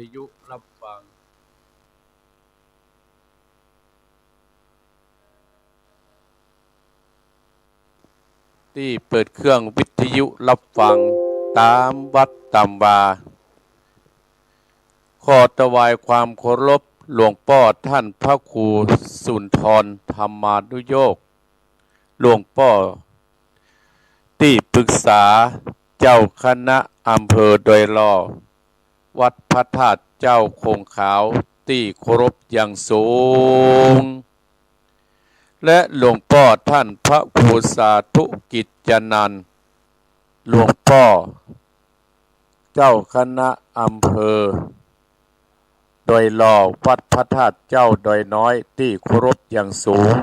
ทยุรับฟังที่เปิดเครื่องวิทยุรับฟังตามวัดตามวาขอถวายความเคารพหลวงพ่อท่านพระครูสุนทรธรรมานุโยคหลวงพ่อที่ปรึกษาเจ้าคณะอำเภอดอยหล่อวัดพระธาตุเจ้าคงขาวที่เคารพอย่างสูงและหลวงพ่อท่านพระครูสาธุกิจจนันท์หลวงพ่อเจ้าคณะอำเภอดอยหล่อวัดพระธาตุเจ้าดอยน้อยที่เคารพอย่างสูง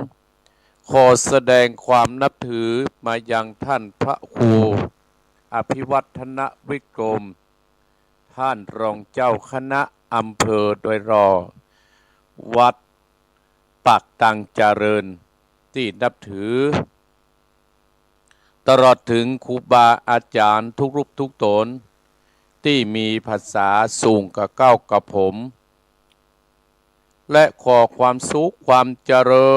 ขอแสดงความนับถือมายังท่านพระครูอภิวัฒนวิกรมท่านรองเจ้าคณะอำเภอดอยหล่อวัดปากตังเจริญที่นับถือตลอดถึงครูบาอาจารย์ทุกรูปทุกตนที่มีภาษาสูงกับเก้ากับผมและขอความสุขความเจริ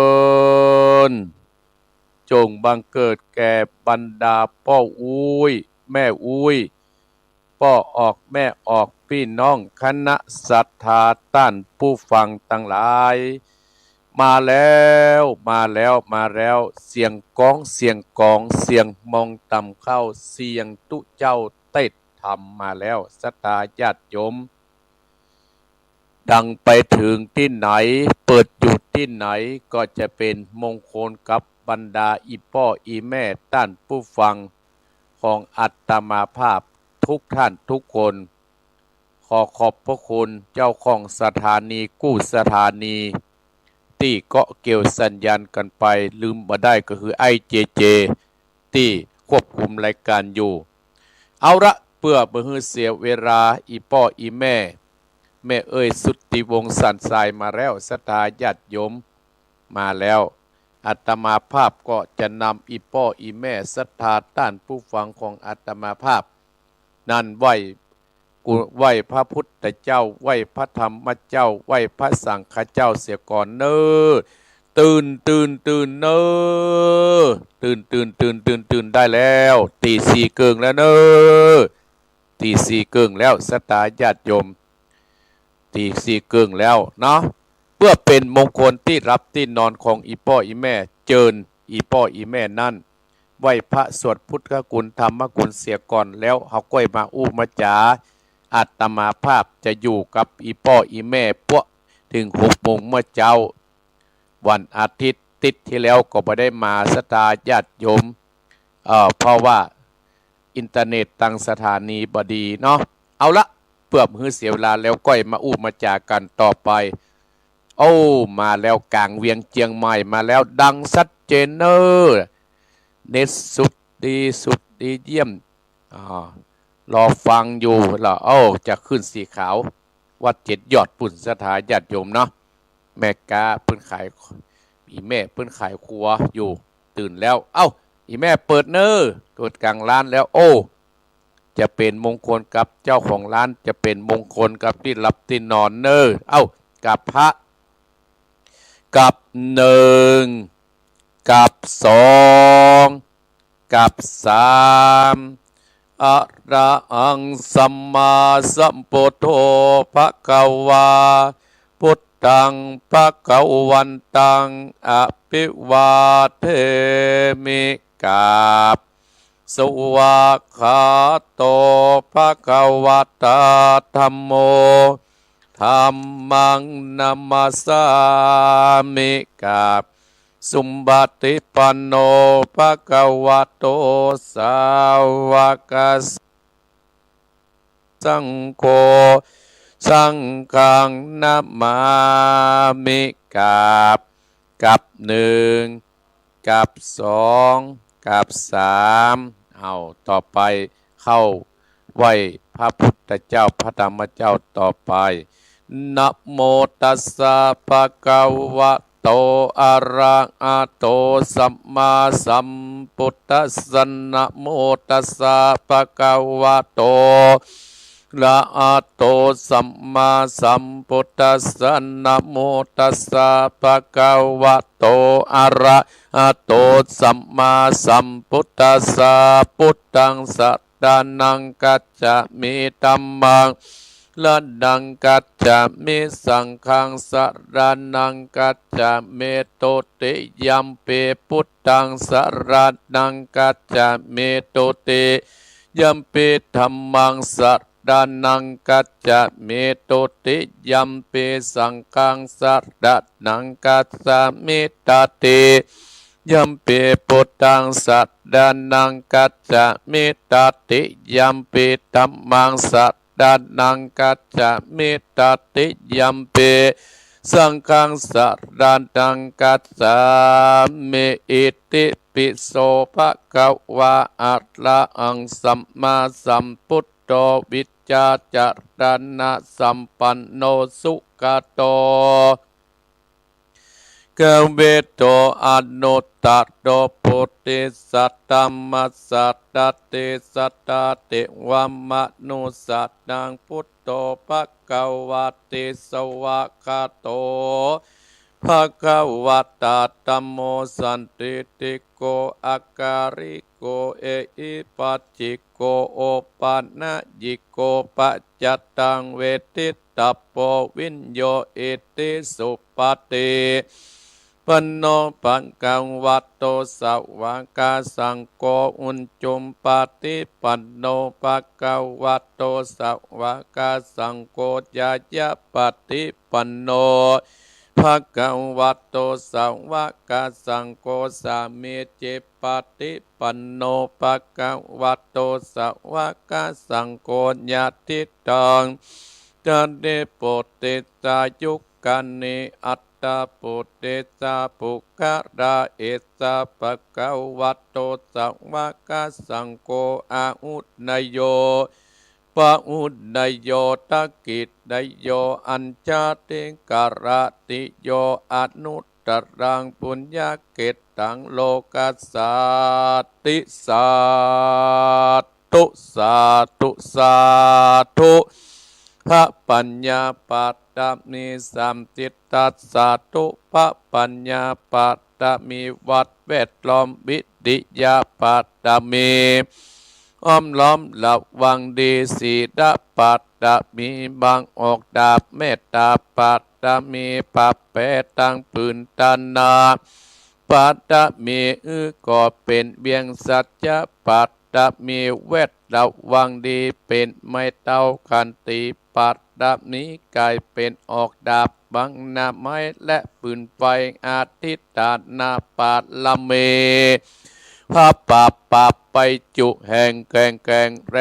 ญจงบังเกิดแก่บรรดาพ่ออุ้ยแม่อุ้ยพ่อออกแม่ออกพี่น้องคณะศรัทธาต้านผู้ฟังทั้งหลายมาแล้วเสียงก้องเสียงกองเสียงมองต่ำเข้าเสียงตุเจ้าเต้ทำมาแล้วศรัทธาญาติโยมดังไปถึงที่ไหนเปิดอยู่ที่ไหนก็จะเป็นมงคลกับบรรดาอีพ่ออีแม่ต้านผู้ฟังของอัตมาภาพทุกท่านทุกคนขอขอบพระคุณเจ้าของสถานีกู้สถานีที่เกาะเกี่ยวสัญญาณกันไปลืมมาได้ก็คือไอเจเจที่ควบคุมรายการอยู่เอาละเพื่อบ่ให้เสียเวลาอีพ่ออีแม่เอ้ยสุทธิวงศ์สันทรายมาแล้วศรัทธาญาติโยมมาแล้วอาตมาภาพก็จะนำอีพ่ออีแม่ศรัทธาต้านผู้ฟังของอาตมาภาพนั่นไหวพระพุทธเจ้าไหวพระธรรมเจ้าไหวพระสังฆเจ้าเสียก่อนเนอตื่นเนอตื่นได้แล้วตีสี่เกิงแล้วเนอตีสี่เกิงแล้วศรัทธาญาติโยมตีสี่เกิงแล้วเนาะเพื่อเป็นมงคลที่รับที่นอนของอีพ่ออีแม่เจิญอีพ่ออีแม่นั่นไหวพระสวดพุทธคุณธรรมคุณเสียก่อนแล้วเขาก้อยมาอู้มาจ๋าอาตมาภาพจะอยู่กับอีพ่ออีแม่พวกถึง6 โมงเมื่อเจ้าวันอาทิตย์ติดที่แล้วก็ไม่ได้มาศรัทธาญาติโยมเพราะว่าอินเทอร์เน็ตตั้งสถานีบดีเนาะเอาละเพื่อมือเสียเวลาแล้วก้อยมาอู้มาจากันต่อไปโอ้มาแล้วกลางเวียงเจียงใหม่มาแล้วดังชัดเจนเนอร์เน็ตสุดดีเยี่ยมรอฟังอยู่แล้วจะขึ้นสีขาววัด7 ยอดปุ่นสถาญาติโยมเนาะแม่กาเพิ่นขายอีแม่เพิ่นขายครัวอยู่ตื่นแล้วอีแม่เปิดเนอเกิดกลางร้านแล้วจะเป็นมงคลกับเจ้าของร้านจะเป็นมงคลกับที่หลับที่นอนเนอกับพระกับ1กับ2กับ3อะระหังสัมมาสัมพุทโธภะคะวาพุทธังภะคะวันตังอภิวาเทมิกาบสวากขาโตภะคะวะตาธัมโมธัมมังนัมมัสสามิกาบสุมบัติปันโนภะคะวะโตสาวกสังโฆสังฆังนะมามิกับ1กับ2กับ3ต่อไปเข้าไหวพระพุทธเจ้าพระธรรมเจ้าต่อไปนะโมตัสสะภะคะวะโตอะระหะโตสัมมาสัมพุทธัสสะนะโมตัสสะภะคะวะโต ละอะโตสัมมาสัมพุทธัสสะนะโมตัสสะภะคะวะโตอะระหะโตสัมมาสัมพุทธัสสะพุทธังสัตตานังกัจจามิธัมมังละนังกัจจามิสังฆังสรณังกัจจามิโตติยัมปิพุทธังสรณังกัจจามิโตติยัมปิธัมมังสรณังกัจจามิโตติยัมปิสังฆังสรณังกัจจามิตติยัมปิพุทธังสรณังกัจจามิตติยัมปิธัมมังสรณังกัจจามิตติยัมปิสังฆังสรณังกัจจามิอิติปิโสภะคะวะอะระหังสัมมาสัมพุทโธวิจจาจารณะสัมปันโนสุขโตกเวโตอนุตตโตปุติสัตตมัสสัตตติสัตตติวัมมนุสัตตังพุทโธภะคะวะติสวะคะโตภะคะวะตาธัมโมสันติติโกอาการิโกเอหิปัสจิโกโอปันนะยิโกปัจจตังเวทิตาโปวินโยอิติสุปฏิปันโนปังกังวัตโตสาวกสังโฆอุนจุมปฏิปันโนภะคะวะโตสาวกสังโฆญาญาปฏิปันโนภะคะวะโตสาวกสังโฆสามีจิปฏิปันโนภะคะวะโตสาวกสังโฆญาติตังตันเดโปติตายุกันนิอัตตาปุเตสาปุกะระเอสาภะคะวะโตสาวกสังโฆอาหุนยโยปะอุนยโยตกิจนยโยอัญชาติการติโยอนุตตรังปุญญเกตังโลกัสสาติสาธุสาธุสาธุพระปัญญาปัตตมีสัมติตัสสาธุพระปัญญาปัตตมีวัดแวดล้อมวิริยาปัตตมีอ้อมล้อมระวังดีศีลปัตตมีบางออกดาบเมตตาปัตตมีปัปเปตังปืนตานาปัตตมีก็เป็นเบียงสัจจะปัตตมีเวทระวังดีเป็นไม่เต้าคันติปัตตมีกลายเป็นออกดาบบังนาไม้และปืนไฟอาทิตตานาปัตละเมพระปับไปจุแห่งแก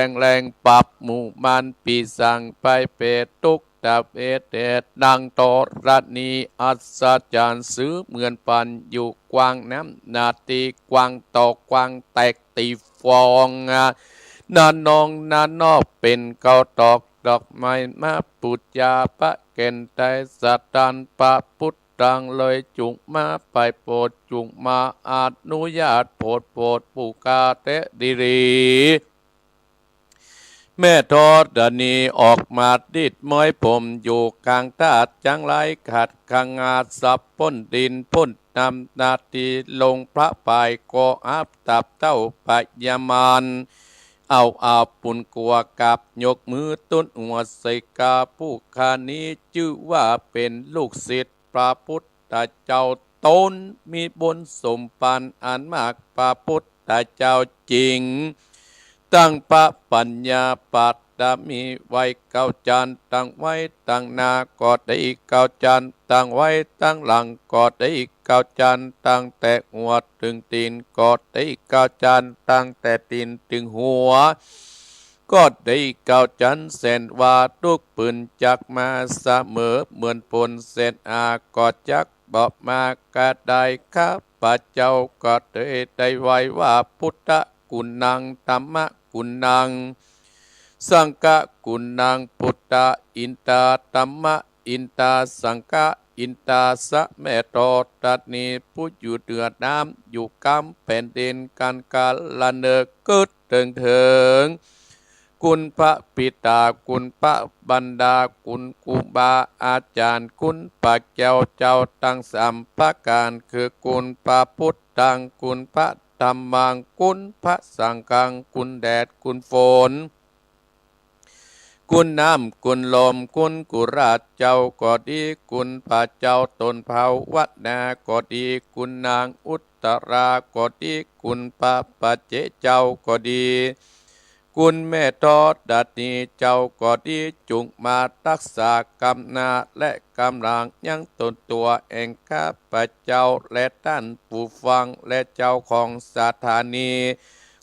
งแรงปับหมู่มันปีสังไปเปตุกตะเวเตดังโตรณีอัศจรรย์ซื้อเหมือนปันอยู่กวางน้ำนาตีกวางตอกกวางแตกตีฟองนานองนานอกเป็นเกาตอกดอกไม้มาปุจจาปะเกณฑ์ใจสัตตันปะพุทธังเลยจุงมาไปโปรดจุงมาอนุญาตโปรดปุกาเตดิรีแม่ทอดนีออกมาดิดม้อยผมอยู่กลางตาดจังไรขัดขังอาสับพ้นดินพ้นนำนาทีลงพระปายก็อับตับเต้าปะยามานเอาปุ่นกัวกับยกมือต้นหัวใส่กาผู้คานี้ชื่อว่าเป็นลูกศิษย์พระพุทธเจ้าตนมีบนสมปันอันมากพระพุทธเจ้าจริงตั้งพระปัญญาปัตตมีไว้เก้าจานตั้งไว้ตั้งหน้าก็ได้เก้าจานตั้งไว้ตั้งหลังก็ได้เก้าจานตั้งแต่หัวถึงตีนก็ได้เก้าจานตั้งแต่ตีนถึงหัวก็ได้เก้าจานเส้นว่าทุกปืนจักมาเสมอเหมือนปนเส้นก็จักบอกมากระได้ข้าพเจ้าก็ได้ไว้ว่าพุทธกุณังธรรมกุณังสังฆกุณังพุทธอินตาธรรมอินตาสังฆอินตาสะแม่ตอตัดนี้ผู้อยู่เดือดน้ำอยู่กำแผ่นดินการกาลเนกเกิดเถิง คุณพระปิตาคุณพระบรรดาคุณครูบาอาจารย์คุณพระเจ้าเจ้าตั้งสามประการคือคุณพระพุทธังคุณพระธรรมังคุณพระสังฆังคุณแดดคุณฝนคุณน้ำคุณลมคุณกุราชเจ้าก็ดีคุณพระเจ้าตนเผาวัดนาก็ดีคุณนางอุตราก็ดีคุณพระปัจเจเจ้าก็ดีคุณแม่ทอดดัดนี้เจ้าก็ดีจุงมารักษากำนาและกำลังยังตนตัวเองข้าพเจ้าและท่านผู้ฟังและเจ้าของสถานี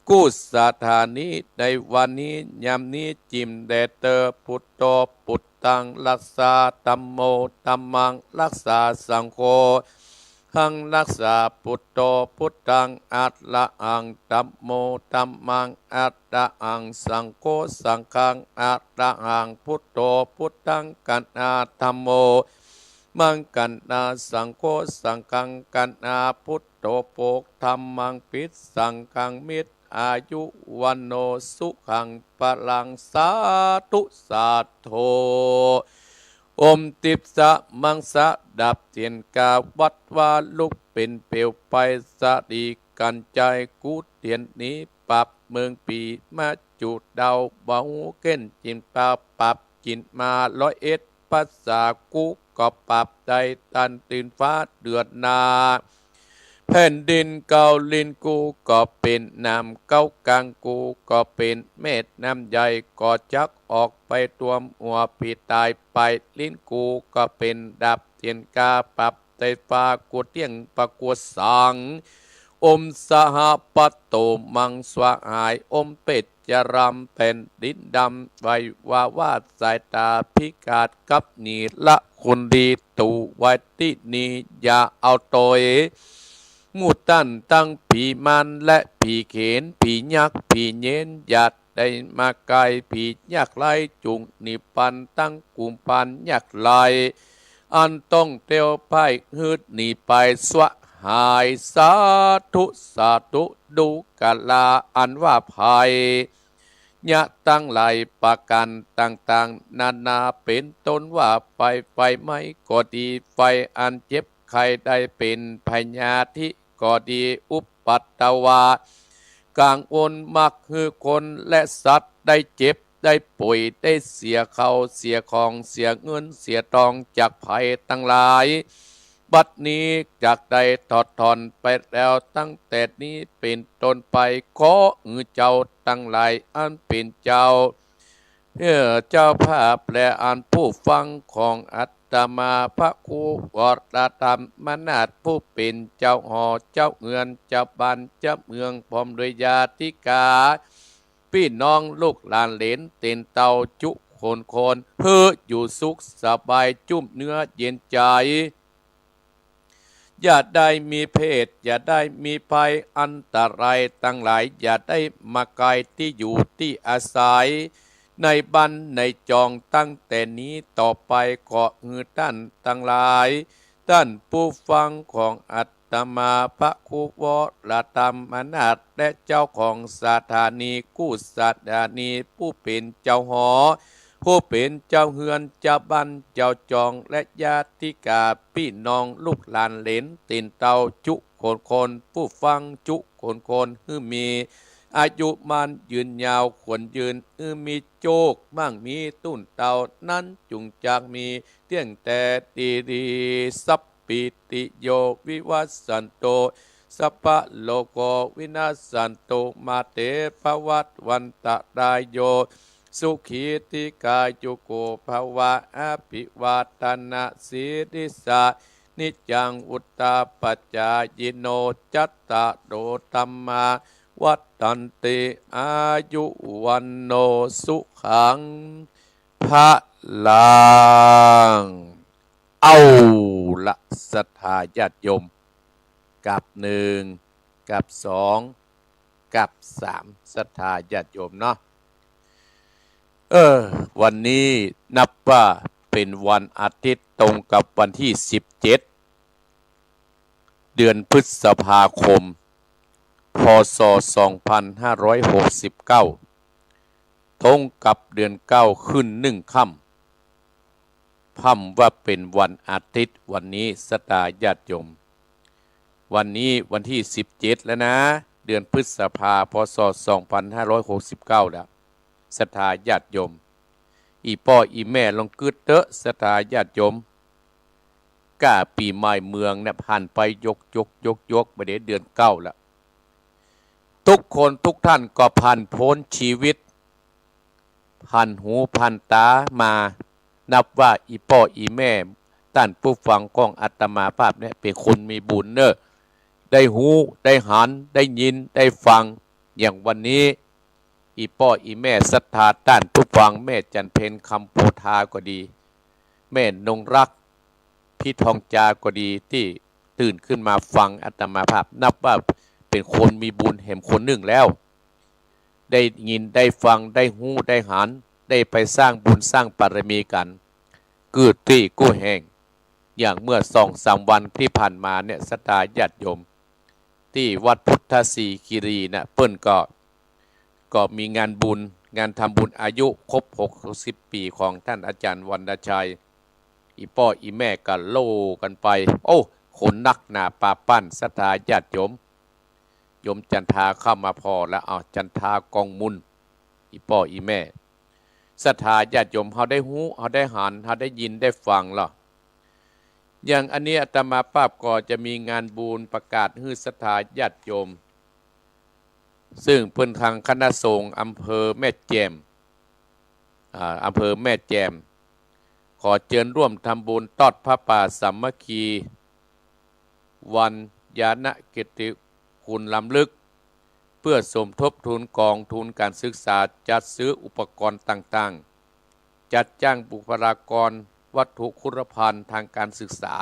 กู้สถานีในวันนี้ยามนี้จิมเดเตอร์พุทโธพุทธังรักษาธัมโมธัมมังรักษาสังโฆหังรักษาพุทโธพุทธังอัตละหังธัมโมธัมมังอัตละหังสังโฆสังฆังอัตละหังพุทโธพุทธังกันอาธัมโมมังกันนาสังโฆสังฆังกันนาพุทโธโภคธรรมังปิสังฆังมิตรอายุวันโนสุขังพลังสาธุสาธุอมติปสะมังสะดับเทียนกาวัดวาลุกเป็นเปลวไปสะดีกันใจกูเตียนนี้ปรับเมืองปีมาจุดเดาเบาเก้นจินปาปรับจินมา101ภาษากูก็ปรับใจตันตื่นฟ้าเดือดนาแผ่นดินเกาลินกูก็เป็นน้ำเก้ากลางกูก็เป็นเม็ดน้ำใหญ่ก็จักออกไปตัวหัวปีตายไปลิ้นกูก็เป็นดับเทียนกาปรับไตฟ้ากูเตียงประกวดสังอมสหปัตโตมังสวะหายอมเป็ดจะรำเป็นดินดำไว้วาดสายตาพิกาดกับนีละคนดีตูไว้ที่นี้อย่าเอาตัวมูตันตั้งผีมันและผีเขนผียักษ์ผีเย็นหยัดได้มาไกลผียักษ์ไล่จุงนิปันตั้งกุมปันยักษ์ไล่อันต้องเตียวไพ่ฮืดหนีไปสวะหายสาธุสาธุดูกาลาอันว่าภัยยะตั้งไหลประกันต่างๆนานาเป็นต้นว่าไฟไม่ก็ดีไฟอันเจ็บใครได้เป็นพญาธิก็ดีอุปปัตตวากลางอนมักคือคนและสัตว์ได้เจ็บได้ป่วยได้เสียเขาเสียของเสียเงินเสียทองจากภัยทั้งหลายบัดนี้จากใดถอดถอนไปแล้วตั้งแต่นี้เป็นต้นไปขอเจ้าทั้งหลายอันเป็นเจ้าเจ้าภาพและอันผู้ฟังของอัตมาพระครูวรธรรมนาถผู้เป็นเจ้าหอเจ้าเงือนเจ้าบ้านเจ้าเมืองพร้อมด้วยญาติกาพี่น้องลูกหลานเหลนเต็นเตาจุคนเพื่ออยู่สุขสบายจุ่มเนื้อเย็นใจอย่าได้มีเพศอย่าได้มีภัยอันตรายตั้งหลายอย่าได้มาไกลที่อยู่ที่อาศัยในบันในจองตั้งแต่นี้ต่อไปขอท่านทั้งหลายท่านผู้ฟังของอัตมาพระครูวรธรรมนาถและเจ้าของสถานีกู้สถานีผู้เป็นเจ้าหอผู้เป็นเจ้าเฮือนเจ้าบ้านเจ้าจองและญาติกาพี่น้องลูกหลานเหลนตินเตาจุคนผู้ฟังจุคนมีอายุมันยืนยาวควรยืนมีโจกมั่งมีตุ้นเตานั้นจุงจากมีเที่ยงแต่ดีสัพปิติโยวิวัสสันโตสัพพะโลโกวินาศสันโตมาเตภวัตวันตรายโยสุขีติกายุโกภวะอภิวาทนาสีริสานิจังอุตตาปัจจายโนจัตตะโดธัมมาวัฏตันติอายุวันโนสุขังพระลังเอาละศรัทธาญาติโยมกับ1กับ2กับ3ศรัทธาญาติโยมเนาะวันนี้นับว่าเป็นวันอาทิตย์ตรงกับวันที่17เดือนพฤษภาคมพ.ศ. 2569 ตรงกับเดือนเก้าขึ้น1 ค่ำพ่ำว่าเป็นวันอาทิตย์วันนี้ศรัทธาญาติโยมวันนี้วันที่17แล้วนะเดือนพฤษภาพศ2569แล้วศรัทธาญาติโยมอีพ่ออีแม่ลองกึดเตอะศรัทธาญาติโยมก้าปีใหม่เมืองเนี่ยผ่านไปยกไปเดือน9แล้วทุกคนทุกท่านก็ผ่านพ้นชีวิตผ่านหูผ่านตามานับว่าอีพ่ออีแม่ท่านผู้ฟังของอาตมาภาพเนี่ยเป็นคนมีบุญเนอะได้หูได้หันได้ยินได้ฟังอย่างวันนี้อีพ่ออีแม่ศรัทธาท่านผู้ฟังแม่จันเพนคำโพธาก็ดีแม่นงรักพี่ทองจาก็ดีที่ตื่นขึ้นมาฟังอาตมาภาพนับว่าเป็นคนมีบุญแห่งคนหนึ่งแล้วได้ยินได้ฟังได้หูได้หันได้ไปสร้างบุญสร้างบารมีกันเกิดที่กู้แห่งอย่างเมื่อ2-3 วันที่ผ่านมาเนี่ยศรัทธาญาติโยมที่วัดพุทธศรีคีรีนะเปิ้นก็มีงานบุญงานทำบุญอายุครบ60 ปีของท่านอาจารย์วรรณชัยอีพ่ออีแม่กันโลกันไปโอ้คนนักหนาปาปั้นศรัทธาญาติโยมจันทาเข้ามาพอแล้วจันทากองมุนอีพ่ออีแม่ศรัทธาญาติโยมเขาได้หูเขาได้หันเขาได้ยินได้ฟังหรออย่างอันนี้อาตมาภาพก็จะมีงานบุญประกาศฮือศรัทธาญาติโยมซึ่งเพิ่นทางคณะสงฆ์อำเภอแม่แจ่มอำเภอแม่แจ่มขอเชิญร่วมทำบุญทอดพระป่าสามัคคีวันญาณเกยรติคุณล้ำลึกเพื่อสมทบทุนกองทุนการศึกษาจัดซื้ออุปกรณ์ต่างๆจัดจ้างบุคลากรวัตถุคุณภัณฑ์ทางการศึกษา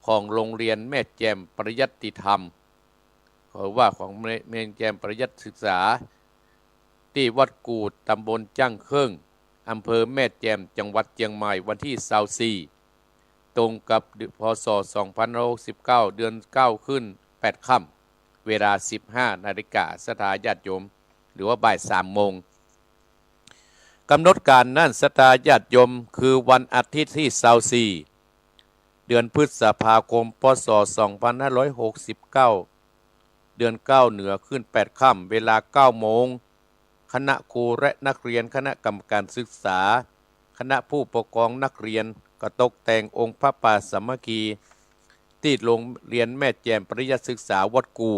ของโรงเรียนแม่แจ่มปริยัติธรรมขอว่าของแม่แจ่มปริยัติศึกษาที่วัดกูดตำบลจ้างเครื่องอำเภอแม่แจ่มจังหวัดเชียงใหม่วันที่24ตรงกับพศ2569เดือน9ขึ้น8 ค่ำเวลา 15 นาฬิกาศรัทธาญาติโยมหรือว่าบ่าย 3 โมงกำหนดการนั่นศรัทธาญาติโยมคือวันอาทิตย์ที่24เดือนพฤษภาคมพศ2569เดือน9เหนือขึ้น8 ค่ำเวลา 9 โมงคณะครูและนักเรียนคณะกรรมการศึกษาคณะผู้ปกครองนักเรียนก็ตกแต่งองค์พระป่าสามัคคีที่โรงเรียนแม่แจ่มปริยัติศึกษาวัดกู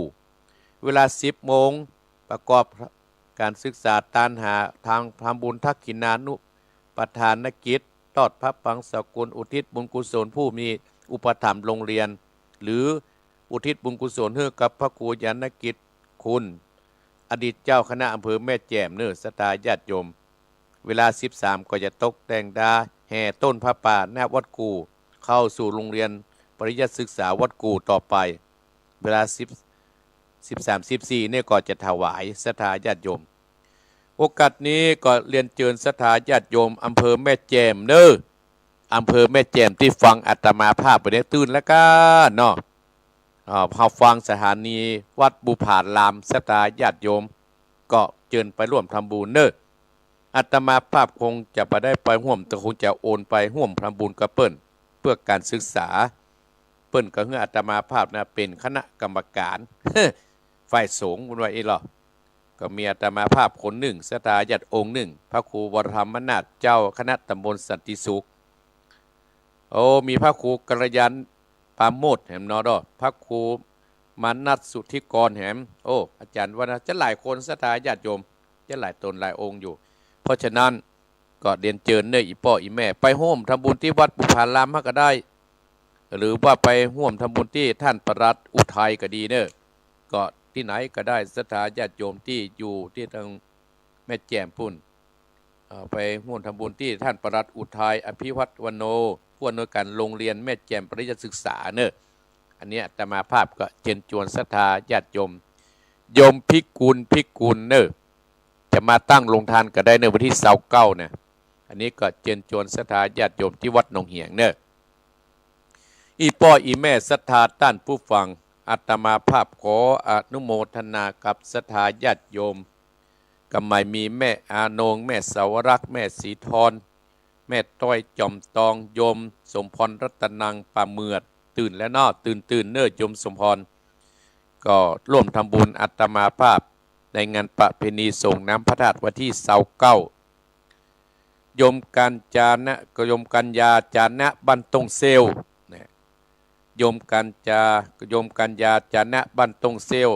เวลา 10 โมงประกอบการศึกษาตานหาทางทำบุญทักขินานุปทานกิจทอดพระปังสกุลอุทิศบุญกุศลผู้มีอุปถัมภ์โรงเรียนหรืออุทิศบุญกุศลให้กับพระครูยานกิจคุณอดีตเจ้าคณะอำเภอแม่แจ่มเนื้อศรัทธาญาติโยมเวลา 13ก็จะตกแต่งดาแห่ต้นพระป่าหน้าวัดกูเข้าสู่โรงเรียนปริยัติศึกษาวัดกูต่อไปเวลา13-14เนี่ยก็จะถวายศรัทธาญาติโยมโอกาสนี้ก็เรียนเชิญศรัทธาญาติโยมอำเภอแม่แจ่มเน้ออำเภอแม่แจ่มที่ฟังอาตมาภาพไปได้ตื่นแล้วกันเนาะพอฟังสถานีวัดบุผารามศรัทธาญาติโยมก็เชิญไปร่วมทำบุญเน้ออาตมาภาพคงจะไปได้ไปร่วมแต่คงจะโอนไปร่วมทำบุญกับเปิ้นเพื่อการศึกษาเปิ้นก็ให้อาตมาภาพนะเป็นคณะกรรมการ ฝ่ายสงฆ์บนไว้หรอก็มีอาตมาภาพคนหนึ่งศรัทธาญาติองค์หนึ่งพระครูวรธรรมนาถเจ้าคณะตำบลสันติสุขมีพระครูกัลยาณปาโมทย์แหมนอดอพระครูมานัทสุทธิกรแหมอาจารย์ว่าจะหลายคนศรัทธาญาติโยมจะหลายตนหลายองค์อยู่เพราะฉะนั้นก็เรียนเชิญเนยอีพ่ออีแม่ไปร่วมทำบุญที่วัดบุพารามก็ได้หรือว่าไปร่วมทำบุญที่ท่านประหลัดอุทัยก็ดีเนอะก็ที่ไหนก็ได้ศรัทธาญาติโยมที่อยู่ที่ทางแม่แจ่มปุ่นไปร่วมทำบุญที่ท่านประหลัดอุทัยอภิวัตวโนผู้อำนวยการโรงเรียนแม่แจ่มปริยัติศึกษาเนอะอันนี้อาตมาภาพก็เชิญชวนศรัทธาญาติโยมพิกุลเนอะจะมาตั้งโรงทานก็ได้ในวันที่29เนี่ยอันนี้ก็เชิญชวนศรัทธาญาติโยมที่วัดหนองเหียงเนอะอีพ่ออีแม่ศรัทธาท่านผู้ฟังอาตมาภาพขออนุโมทนากับศรัทธาญาติโยม ก็ไม่มีแม่อานงแม่สาวรักษ์แม่สีทรแม่ต้อยจอมตองโยมสมพรรัตนังป่าเมือดตื่นแล้วเนาะตื่นเน้อโยมสมพรก็ร่วมทำบุญอัตมาภาพในงานประเพณีส่งน้ำพระธาตุวันที่29โยมกันจานะก็โยมกันยาจานะบันตงเซลโยมกันยาจานะบันตงเซล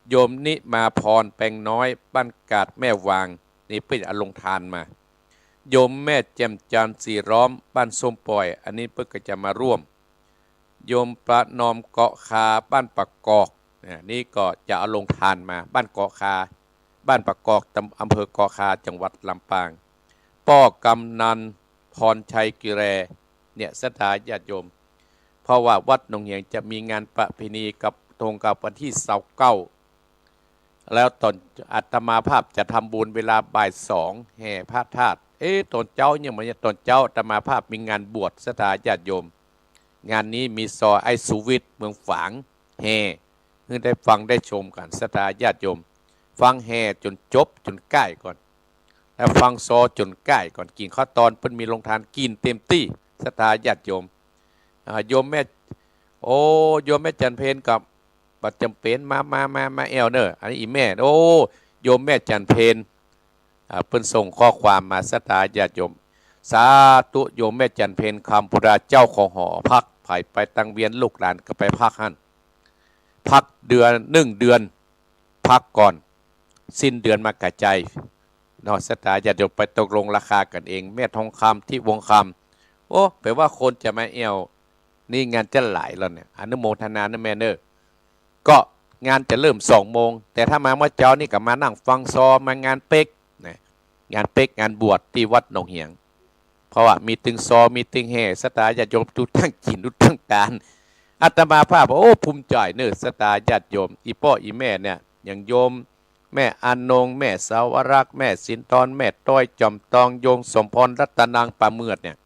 โยมนิมาพรแปงน้อยบ้านกาดแม่วางนี่เพื่ออลงทานมาโยมแม่แจ่มจันทร์สีร้อมบ้านส้มปล่อยอันนี้เพื่อก็จะมาร่วมโยมประนอมเกาะคาบ้านปักกอกนี่ก็จะเอาลงทานมาบ้านเกาะคาบ้านปักกอกอำเภอเกาะคาจังหวัดลำปางป้อกำนันพรชัยกิแรเนี่ยศรัทธาญาติโยมเพราะว่าวัดหนองเหียงจะมีงานประเพณีกับตรงกับวันที่29แล้วตอนอาตมาภาพจะทำบุญเวลาบ่าย2แห่พระธาตุตอนเจ้าเนี่ยเหมือนตอนเจ้าอาตมาภาพมีงานบวชศรัทธาญาติโยมงานนี้มีซอไอสุวิทย์เมืองฝางแห่เพื่อได้ฟังได้ชมกันศรัทธาญาติโยมฟังแห่จนจบจนใกล้ก่อนแล้วฟังซอจนใกล้ก่อนกินข้าวตอนเพิ่นมีลงทานกินเต็มที่ศรัทธาญาติโยมโยมแม่โยมแม่จันเพนกับบัดจำเป็นมาแอลเนอร์อันนี้อีแม่โยมแม่จันเพนเพิ่นส่งข้อความมาศรัทธาญาติโยมสาธุโยมแม่จันเพนคำพุราเจ้าของหอพักไผ่ไปตั้งเวียนลูกหลานก็ไปพักหั่นพักเดือน1 เดือนพักก่อนสิ้นเดือนมากระจายนอกศรัทธาญาติโยมไปตกลงราคากันเองแม่ทองคำที่วงคำแปลว่าคนจะมาแอลนี่งานจะหลายแล้วเนี่ยอนุโมทนานะแม่เนอก็งานจะเริ่ม2 โมงแต่ถ้ามาเมื่อเช้านี่ก็มานั่งฟังซอมางานเป๊กนะงานเป๊กงานบวชที่วัดหนองเหียงเพราะว่ามีตึงซอมีตึงแห่ศรัทธาญาติโยมทุกทั้งกินทุกทั้งการอาตมาภาพภูมิใจเนอศรัทธาญาติโยมอีพ่ออีแม่เนี่ยอย่างโยมแม่อานงแม่สาวรักษ์แม่สินทรแม่ต้อยจอมตองโยมสมพรรัตนังป่าเมือดเนี่ย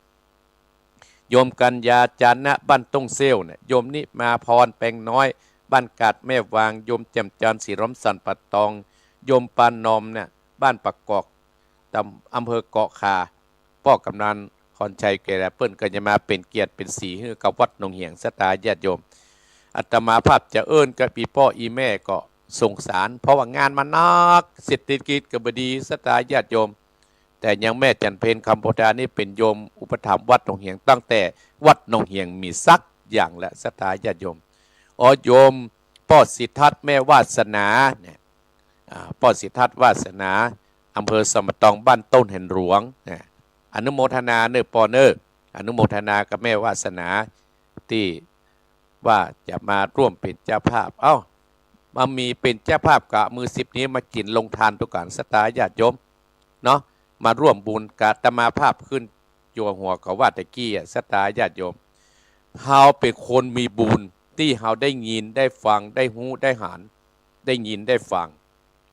โยมกัญญาจานะบ้านต้งเซลเนี่ยโยมนิมาพรแปงน้อยบ้านกาดแม่วางโยมแจ่มจันทร์สีร้อมสันปัตตองโยมปานนอมเนี่ยบ้านปักกอกอำเภอเกาะคาป้อกำนันพรชัยแก่เปิ้นก็จะมาเป็นเกียรติเป็นสีให้กับวัดหนองเหียงศรัทธาญาติโยมอาตมาภาพจะเอิ้นกับพี่พ่ออีแม่ก็สงสารเพราะว่างานมันนักเศรษฐกิจก็บ่ดีศรัทธาญาติโยมแต่ยังแม่จันเพนคำโพธานี่เป็นโยมอุปถัมภ์วัดหนองเหียงตั้งแต่วัดหนองเหียงมีสักอย่างและศรัทธาญาติโยมโยมพ่อสิทธัตถ์แม่วาสนาเนี่ยพ่อสิทธัตถ์วาสนาอำเภอสมตองบ้านต้นเห็นหลวงอนุโมทนาเนอปอเนออนุโมทนากับแม่วาสนาที่ว่าจะมาร่วมเป็นเจ้าภาพมามีเป็นเจ้าภาพกับมือ10นี้มากินลงทานตุการศรัทธาญาติโยมเนาะมาร่วมบุญกาตมาภาพขึ้นจัวหัวเขาว่าตะกี้ศรัทธาญาติโยมเฮาเป็นคนมีบุญที่เฮาได้ยินได้ฟังได้หูได้หานได้ยินได้ฟัง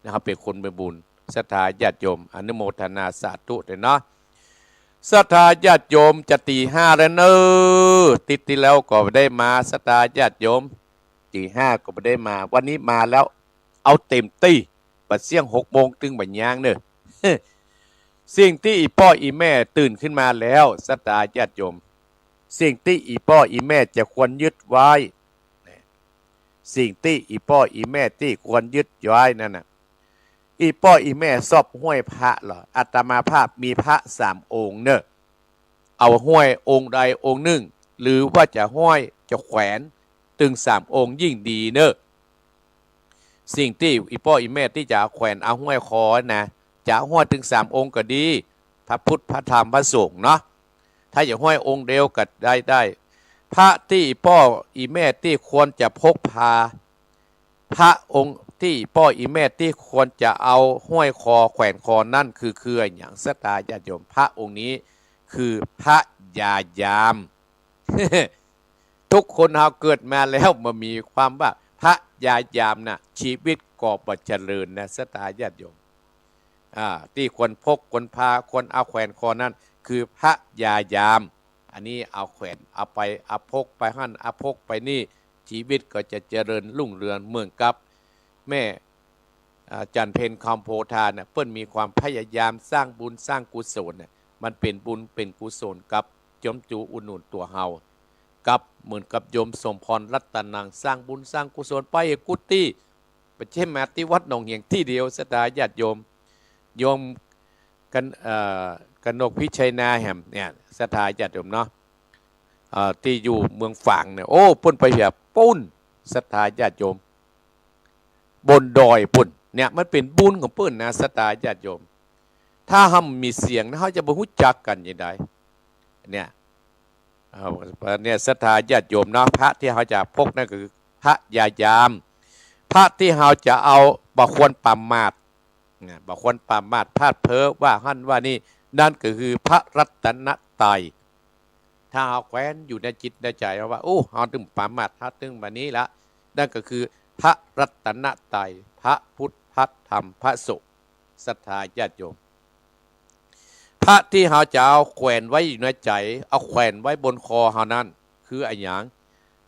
นะครับเป็นคนมีบุญศรัทธาญาติโยมอนุโมทนาสาธุเลยเนาะศรัทธาญาติโยมจะตี 5แล้วเนอติดที่แล้วก็ได้มาศรัทธาญาติโยมตี 5ก็ไม่ได้มาวันนี้มาแล้วเอาเต็มที่บัดเสี่ยง6 โมงตึงบัดย่างเนอสิ่งที่อีพ่ออีแม่ตื่นขึ้นมาแล้วศรัทธาญาติโยมสิ่งที่อีพ่ออีแม่จะควรยึดไว้สิ่งที่อีพ่ออีแม่ที่ควรยึดไว้นั่นน่ะอีพ่ออีแม่ชอบห้วยพระเหรออาตมาภาพมีพระ3 องค์เนอะเอาห้วยองค์ใดองค์หนึ่งหรือว่าจะห้วยจะแขวนตึง3 องค์ยิ่งดีเนอะสิ่งที่อีพ่ออีแม่ที่จะแขวนเอาห้วยคอนะจะห้อยถึง3 องค์ก็ดีพระพุทธพระธรรมพระสงฆ์เนาะถ้าอย่าห้อยองค์เดียวก็ได้พระที่พ่ออีแม่ที่ควรจะพกพาพระองค์ที่พ่ออีแม่ที่ควรจะเอาห้อยคอแขวนคอนั่นคืออย่างศรัทธาญาติโยมพระองค์นี้คือพระยายาม ทุกคนเราเกิดมาแล้วมันมีความว่าพระยายามนะชีวิตก่อบัเจริญนะศรัทธาญาติโยมที่ควรพกควรพาควรเอาแขวนคอนั่นคือพระยายามอันนี้เอาแขวนเอาไปเอาพกไปหั่นเอาพกไปนี่ชีวิตก็จะเจริญรุ่งเรืองเหมือนกับแม่ อาจารย์เพนคำโพธาเนี่ยเปิ้นมีความพยายามสร้างบุญสร้างกุศลเนี่ยมันเป็นบุญเป็นกุศลกับจมจูอุดหนุนตัวเฮากับเหมือนกับโยมสมพรรัตนังสร้างบุญสร้างกุศลไปกุฏิไปเช่นมาที่วัดหนองเหียงที่เดียวสตาญาติโยมกันนกพิชัยนาแหมเนี่ยสถาญาติโยมเนาะที่อยู่เมืองฝางเนี่ยโอ้ปุ่นไปแบบปุ้นสถาญาติโยมบนดอยปุ่นเนี่ยมันเป็นบุญของปุ่นนะสถาญาติโยมถ้าห้ามมีเสียงนะเขาจะบ่รู้จักกันยังไงเนี่ยสถาญาติโยมเนาะพระที่เขาจะพกนั่นคือพระยายามพระที่เขาจะเอาบ่ควรปรามาสบ่ควรปรามาสพลาดเพ้อว่าหั่นว่านี่นั่นก็คือพระรัตนตรัยถ้าเอาแคว้นอยู่ในจิตในใจว่าโอ้เอาตึงปรามาสถ้าตึงแบบนี้ละนั่นก็คือพระรัตนตรัยพระพุทธพระธรรมพระสงฆ์ศรัทธาญาติโยมพระที่เขาจะเอาแขวนไว้อยู่ในใจเอาแขวนไว้บนคอเขานั้นคืออะไรอย่าง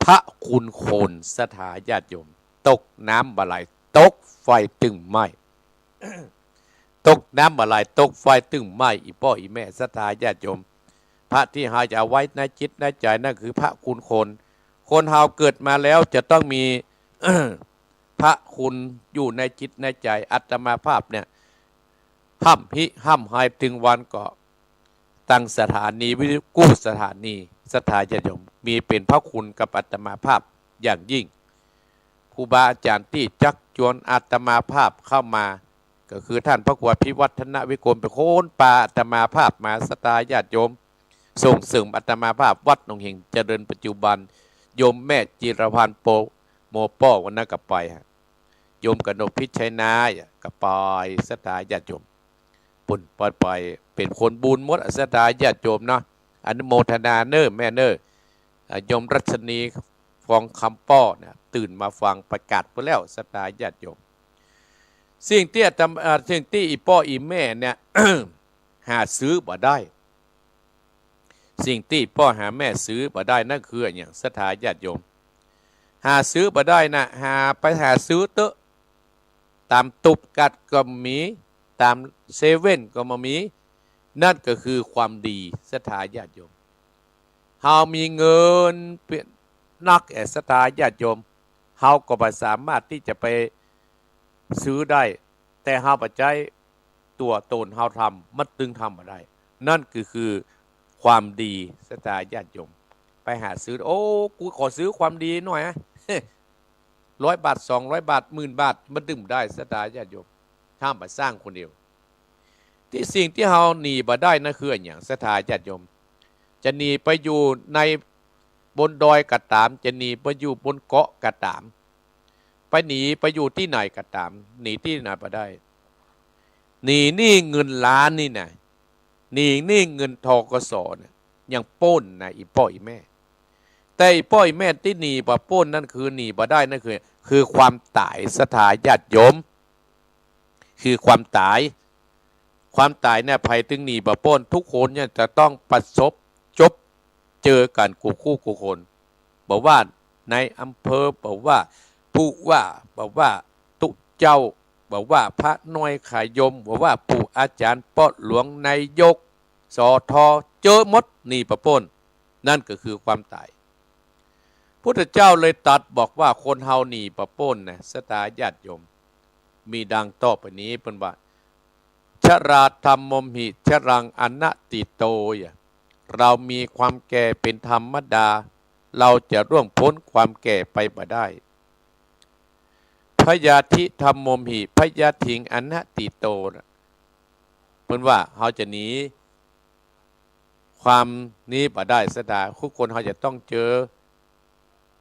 พระคุณโคนศรัทธาญาติโยมตกน้ำบาไหลตกไฟตึงไหม ตกน้ำบาไหลตกไฟตึงไหมอีพ่ออีแม่ศรัทธาญาติโยมพระที่เขาจะเอาไว้ในจิตในใจนั่นคือพระคุณโคนคนเราเกิดมาแล้วจะต้องมี พระคุณอยู่ในจิตในใจอัตมาภาพเนี่ยห้ำหายถึงวันก็ตั้งสถานีวิทยุกู้สถานีสถาญาติโยมมีเป็นพระคุณกับอัตมาภาพอย่างยิ่งครูบาอาจารย์ที่จักจวนอัตมาภาพเข้ามาก็คือท่านพระครูพิวัฒนวิกรมเป็นโคนป่าอัตมาภาพมาสถาญาติโยมส่งเสริมอัตมาภาพวัดหนองเฮงเจริญปัจจุบันโยมแม่จิรพันธ์โมป้อวันนั้นกับไปโยมกนกพิชัยนากับปอยสถาญาติโยมปุ่นปล่อยเป็นคนบุญมดสถาญาติโยมเนาะอนุโมทนาเนอแม่เนอโยมรัชนีฟองคำป้อเนี่ยตื่นมาฟังประกาศไปแล้วสถาญาติโยมสิ่งที่อีป้ออีแม่เนี่ย หาซื้อบ่ได้สิ่งที่พ่อหาแม่ซื้อบ่ได้นั่นคืออย่างสถาญาติโยมหาซื้อบ่ได้นะไปหาซื้อเตอะตามตุบกัดก็มีตามเซเว่นก็มามีนั่นก็คือความดีศรัทธาญาติโยมเฮามีเงินเป็นนักศรัทธาญาติโยมเฮาก็บ่สามารถที่จะไปซื้อได้แต่เฮาปัจจัยตัวตนเฮาทำมันตึงทำบ่ได้นั่นคือความดีศรัทธาญาติโยมไปหาซื้อโอ้กูขอซื้อความดีหน่อยนะ100 บาท200 บาท10,000 บาทมันดื่มได้ศรัทธาญาติโยมถ้ามาสร้างคนเดียวที่สิ่งที่เราหนีบ่ได้นั่นคืออย่างศรัทธาญาติโยมจะหนีไปอยู่ในบนดอยกระตามจะหนีไปอยู่บนเกาะกระตามไปหนีไปอยู่ที่ไหนกระตามหนีที่ไหนบ่ได้หนีนี่เงินล้านนี่นะนี่เงินทกสเนี่ยยังป้นนะอีพ่ออีแม่แต่อีพ่ออีแม่ที่หนีบ่ป้นนั่นคือหนีบ่ได้นั่นคือความตายศรัทธาญาติโยมคือความตายเนี่ยภัยถึงหนีบ่ป้นทุกคนเนี่ยจะต้องประสบจบเจอกันคู่คนบอกว่าในอำเภอบอกว่าผู้ว่าบอกว่าตุเจ้าบอกว่าพระน้อยขายมบอกว่าปู่อาจารย์ป้อหลวงนายกสอทอเจอมดหนีบ่ป้นนั่นก็คือความตายพุทธเจ้าเลยตรัสบอกว่าคนเฮาหนีบ่ป้นนะศรัทธาญาติโยมมีดังต่อไปนี้เป็นว่าชราธรรมมหิชรังอนัตติโตเรามีความแก่เป็นธรรมดาเราจะร่วงพ้นความแก่ไปบ่ได้พยาธิธรรมมหิพยาถิงอนัตติโตเป็นว่าเราจะหนีความนี้บ่ได้ศรัทธาทุกคนเขาจะต้องเจอ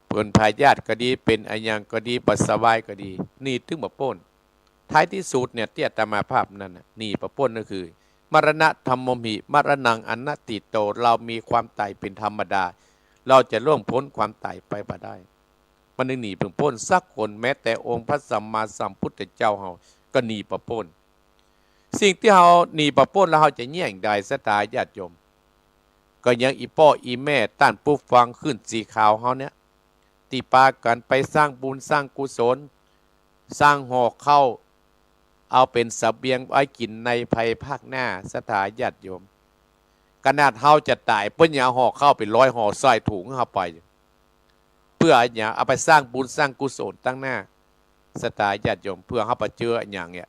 เป็นพยาธิก็ดีเป็นอันยังก็ดีปัสสาวะก็ดีนี่ถึงบ่ป้นท้ายที่สุดเนี่ยเตี้ยตมาภาพนั่นน่ะนี่บ่ป้นก็คือมรณะธรรมมหิมรณังอนัตติโตเรามีความตายเป็นธรรมดาเราจะล่วงพ้นความตายไปบ่ได้มันหนีเพ้นสักคนแม้แต่องค์พระสัมมาสัมพุทธเจ้าเฮาก็หนีบ่พ้นสิ่งที่เฮาหนีบ่พ้นแล้วเฮาจะแย่งได้ศรัทธาญาติโยมก็ยังอีพ่ออีแม่ต้านผู้ฟังขึ้นสีขาวเฮาเนี่ยที่ปากันไปสร้างบุญสร้างกุศลสร้างห่อข้าว เอาเป็นเสบียงไว้กินในภายภาคหน้าสถาญาติโยมขนาดเฮาจะตายเปิ้นอย่าห่อเข้าเป็น100ห่อใส่ถุงเฮาไปเพื่ออย่างเอาไปสร้างบุญสร้างกุศลตั้งหน้าสถาญาติโยมเพื่อเฮาไปเจออย่างเนี้ย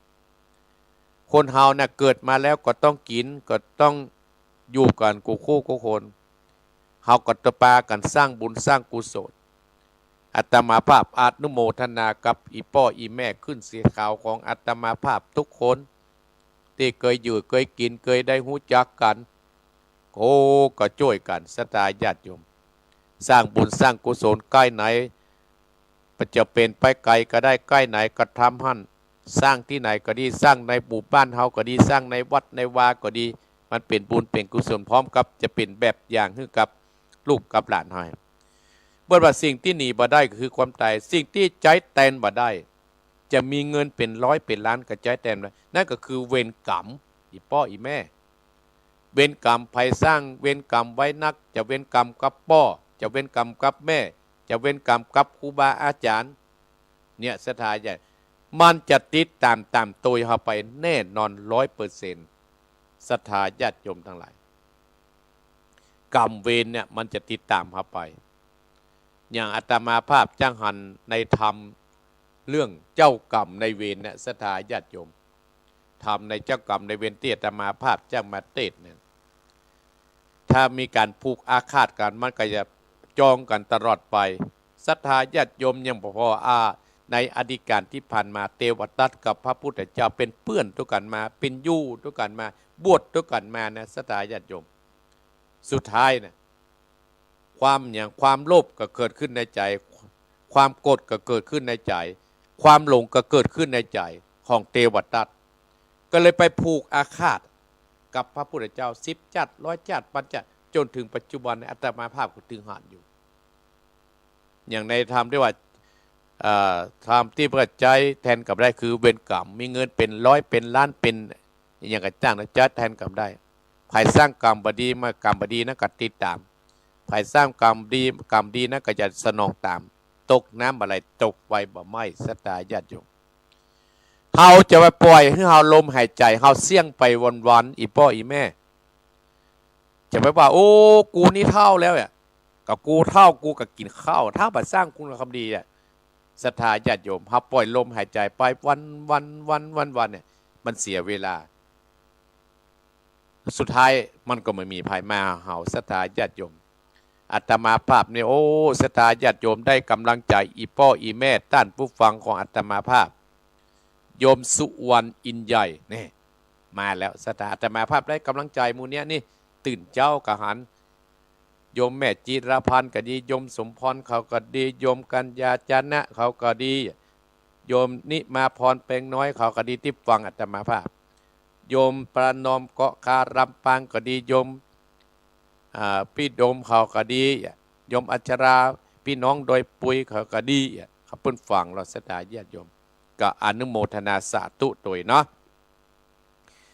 คนเฮาน่ะเกิดมาแล้วก็ต้องกินก็ต้องอยู่กันคู่คนเฮาก็จะปากันสร้างบุญสร้างกุศลอาตมาภาพอนุโมทนากับอีพ่ออีแม่ขึ้นเสียขาวของอาตมาภาพทุกคนที่เคยอยู่เคยกินเคยได้หู้จักกันโอ้ก็ช่วยกันสถาญาติโยมสร้างบุญสร้างกุศลใกล้ไหนจะเป็นไปไกลก็ได้ใกล้ไหนก็ทำหั่นสร้างที่ไหนก็ดีสร้างในหมู่บ้านเฮาก็ดีสร้างในวัดในวาก็ดีมันเป็นบุญเป็นกุศลพร้อมกับจะเป็นแบบอย่างให้กับลูกกับหลานให้เมื่อว่าสิ่งที่หนีบ่ได้ก็คือความตายสิ่งที่ใจแตนบ่ได้จะมีเงินเป็นร้อยเป็นล้านก็ใจแตนได้นั่นก็คือเวรกรรมอีพ่ออีแม่เวรกรรมภัยสร้างเวรกรรมไว้นักจะเวรกรรมกับพ่อจะเวรกรรมกับแม่จะเวรกรรมกับครูบาอาจารย์เนี่ยสถาใหญ่มันจะติดตามตัวเข้าไปแน่นอน 100%ศรัทธาญาติโยมทั้งหลายกรรมเวรเนี่ยมันจะติดตามเข้าไปอย่างอาตมาภาพจ้างหันในธรรมเรื่องเจ้ากรรมในเวรเนี่ยศรัทธาญาติโยมธรรมในเจ้ากรรมในเวรที่อาตมาภาพจ้างมาเทศน์เนี่ยถ้ามีการผูกอาฆาตกันมันก็จะจองกันตลอดไปศรัทธาญาติโยมยังพอในอดีตการที่ผ่านมาเทวทัตกับพระพุทธเจ้าเป็นเพื่อนด้วยกันมาเป็นยู่ด้วยกันมาบวชด้วยกันมานะศรัทธาญาติโยมสุดท้ายนะความโลภก็เกิดขึ้นในใจความโกรธก็เกิดขึ้นในใจความหลงก็เกิดขึ้นในใจของเทวทัตก็เลยไปผูกอาฆาตกับพระพุทธเจ้า10 จัด100 จัดพันจัดจนถึงปัจจุบันอาตมาภาพก็ถึงหานอยู่อย่างในธรรมที่ว่าธรรมที่ประใจแทนกับได้คือเวรกรรมมีเงินเป็นร้อยเป็นล้านเป็นอย่างกระจ้างนะจัดแทนกับได้ภายสร้างกรรมบดีมากรรมบดีนะก็ติดตามภายสร้างกรรมดีนะก็จะสนองตามตกน้ำอะไรตกไฟบ่ไหม้สตาญาติโยมเฮาจะไปปล่อยให้เฮาลมหายใจเฮาเสี่ยงไปวันอีพ่ออีแม่จะไปว่าโอ้กูนี่เท่าแล้วเนี่ยกับกูเท่ากูกับกินข้าวถ้าบัดสร้างคุณคำดีอ่ะศรัทธาญาติโยมเฮาปล่อยลมหายใจไปวันเนี่ยมันเสียเวลาสุดท้ายมันก็ไม่มีภายมาเฮาศรัทธาญาติโยมอาตมาภาพเนี่ยโอ้ศรัทธาญาติโยมได้กำลังใจอีพ่ออีแม่ต้านผู้ฟังของอาตมาภาพโยมสุวรรณอินใหญ่นี่มาแล้วศรัทธาอาตมาภาพได้กำลังใจมูเนี้ยนี่ตื่นเจ้ากะหันโยมแม่จีรพันธ์ก็ดีโยมสมพรเขาก็ดีโยมกัญญาจานะเขาก็ดีโยมนิมาพรเปงน้อยเขาก็ดีที่ฟังอาตมาภาพโยมประนอมเกาะคารำปางก็ดีโยมพี่โดมเขาก็ดีโยมอัชราพี่น้องโดยปุยเขาก็ดีเขาเพิ่นฟังเราศรัทธาญาติโยมก็อนุโมทนาสาธุตัวเนาะ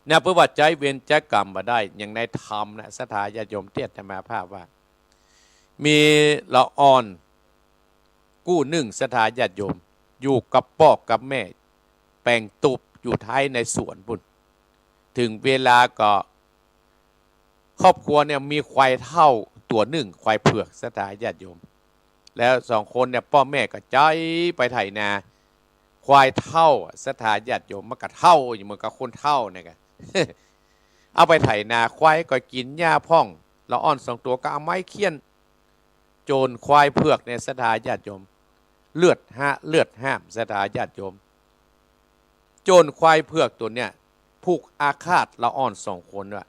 เนี่ยเพื่อว่าใจเวรใจกรรมมาได้อย่างในธรรมนะศรัทธาญาติโยมเทศนาภาพว่ามีละอ่อนกู้หนึ่งศรัทธาญาติโยมอยู่กับพ่อกับแม่แปลงตุบอยู่ท้ายในสวนบุญถึงเวลาก็ครอบครัวเนี่ยมีควายเท่าตัวหนึ่งควายเผือกศรัทธาญาติโยมแล้ว2 คนเนี่ยพ่อแม่ก็ใจไปไถนาควายเท่าศรัทธาญาติโยมมันก็เท่าอยู่เหมือนกับคนเท่าเนี่ยกัน เอาไปไถนาควายก็กินหญ้าพ่องละอ่อน2 ตัวก็เอาไม้เคี่ยนโจรควายเผือกในศรัทธาญาติโยมเลือดห้ามศรัทธาญาติโยมโจรควายเผือกตัวเนี่ยผูกอาฆาตละอ่อน2 คนว่า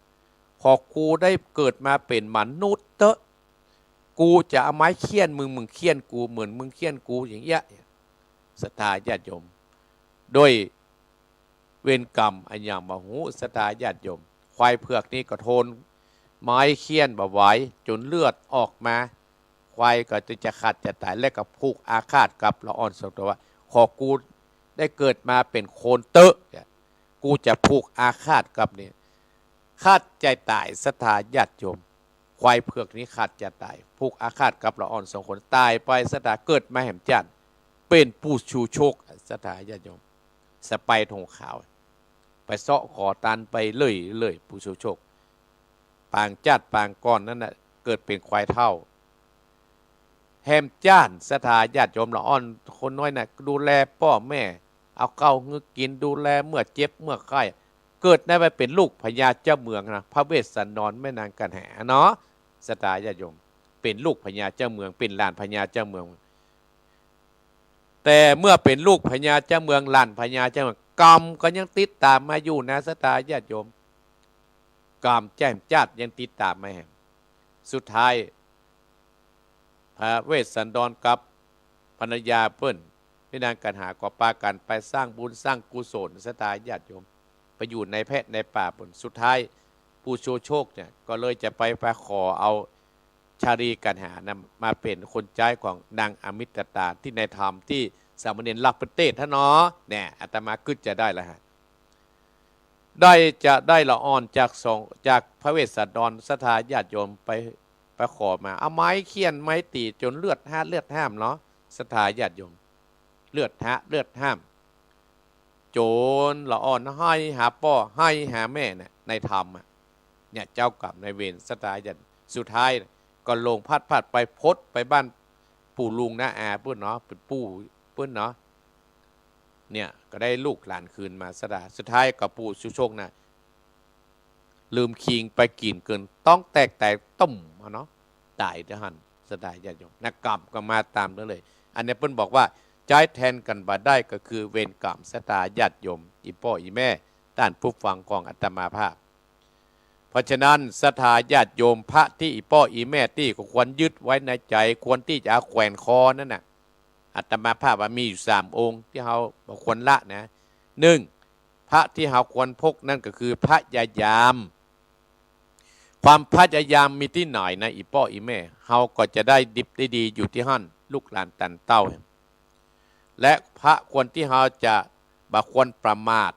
พอกูได้เกิดมาเป็นมนุษย์เตอะกูจะเอาไม้เคี่ยนมึงเคี่ยนกูเหมือนมึงเคี่ยนกูอย่างเงี้ยศรัทธาญาติโยมโดยเวรกรรมอันอย่างมหูศรัทธาญาติโยมควายเผือกนี่ก็ทนไม้เคี่ยนบ่ไหวจนเลือดออกมาควายก็จะขาดจะตายและก็ผูกอาฆาตกับละอ่อน2 ตัวว่าขอกูได้เกิดมาเป็นโคนเตอะกูจะผูกอาฆาตกับเนี่ยขาดใจตายศรัทธาญาติโยมควายเผือกนี้ขาดจะตายผูกอาฆาตกับละอ่อน2 คนตายไปศรัทธาเกิดมาแห่มจันเป็นผู้ชูโชคศรัทธาญาติโยมสไปทงขาว ไปเสาะขอตันไปเลยผู้โชคปางจัดปางก้อนนั่นน่ะเกิดเป็นควายเท่าแฮมจ้านสถาญาติโยมละอ่อนคนน้อยน่ะดูแลพ่อแม่เอาเก้าเงือกินดูแลเมื่อเจ็บเมื่อไข้เกิดได้ไปเป็นลูกพญาเจ้าเมืองนะพระเวสสันดรแม่นางกันแหเนาะสถาญาติโยมเป็นลูกพญาเจ้าเมืองเป็นหลานพญาเจ้าเมืองแต่เมื่อเป็นลูกพญาเจ้าเมืองหลานพญาเจ้าเมืองกรรมก็ยังติดตามมาอยู่นะสถาญาติโยมกรรมแจ้มจัดยังติดตามมาแห่งสุดท้ายพระเวสสันดรกับภรรยาเพิ่นพี่นางกันหาก่อปากันไปสร้างบุญสร้างกุศลสถาญาติโยมไปอยู่ในแพะในป่าบนสุดท้ายผู้โชคเนี่ยก็เลยจะไปขอเอาชาลีกันหานะมาเป็นคนใจของนางอมิตตาที่ในธรรมที่สามเณรลักประเทศท่านเนาะเนี่ยอาตมาขึ้นจะได้แล้วฮะได้ละอ่อนจากพระเวสสันดรสถาญาติโยมไปขอมาเอาไม้เคี่ยนไม้ตีจนเลือดห้ามเนาะสถาญาติโยมเลือดห้ามโจรละอ่อนให้หาพ่อให้หาแม่เนี่ยในธรรมเนี่ยเจ้ากรรมในเวรสถาญาติสุดท้ายก็ลงพัดไปพดไปบ้านปู่ลุงนะอาเพื่อนเนาะเป็นปู่เพื่อนเนาะเนี่ยก็ได้ลูกหลานคืนมาสุดท้ายกับปู่โชคนะลืมคิงไปกินเกินต้องแตกต้มเนาะตายเด้อหันสดายญาติโยมนักกรรมก็มาตามนั้นเลยอันนี้เพิ่นบอกว่าใจแทนกันบ่ได้ก็คือเวรกรรมสตาญาติโยมอีพ่ออีแม่ด้านผู้ฟังของอาตมาภาพเพราะฉะนั้นศรัทธาญาติโยมพระที่อีพ่ออีแม่ที่ก็ควรยึดไว้ในใจควรที่จะแขวนคอนั่นน่ะอาตมาภาพมีอยู่3องค์ที่เราควรละนะ1พระที่เราควรพกนั่นก็คือพระยายามความพยายามมีที่ไหนนะอีพ่ออีแม่เฮาก็จะได้ดิบได้ดีอยู่ที่หั่นลูกหลานตันเต้าและพระควรที่เฮาจะบ่ควรประมาท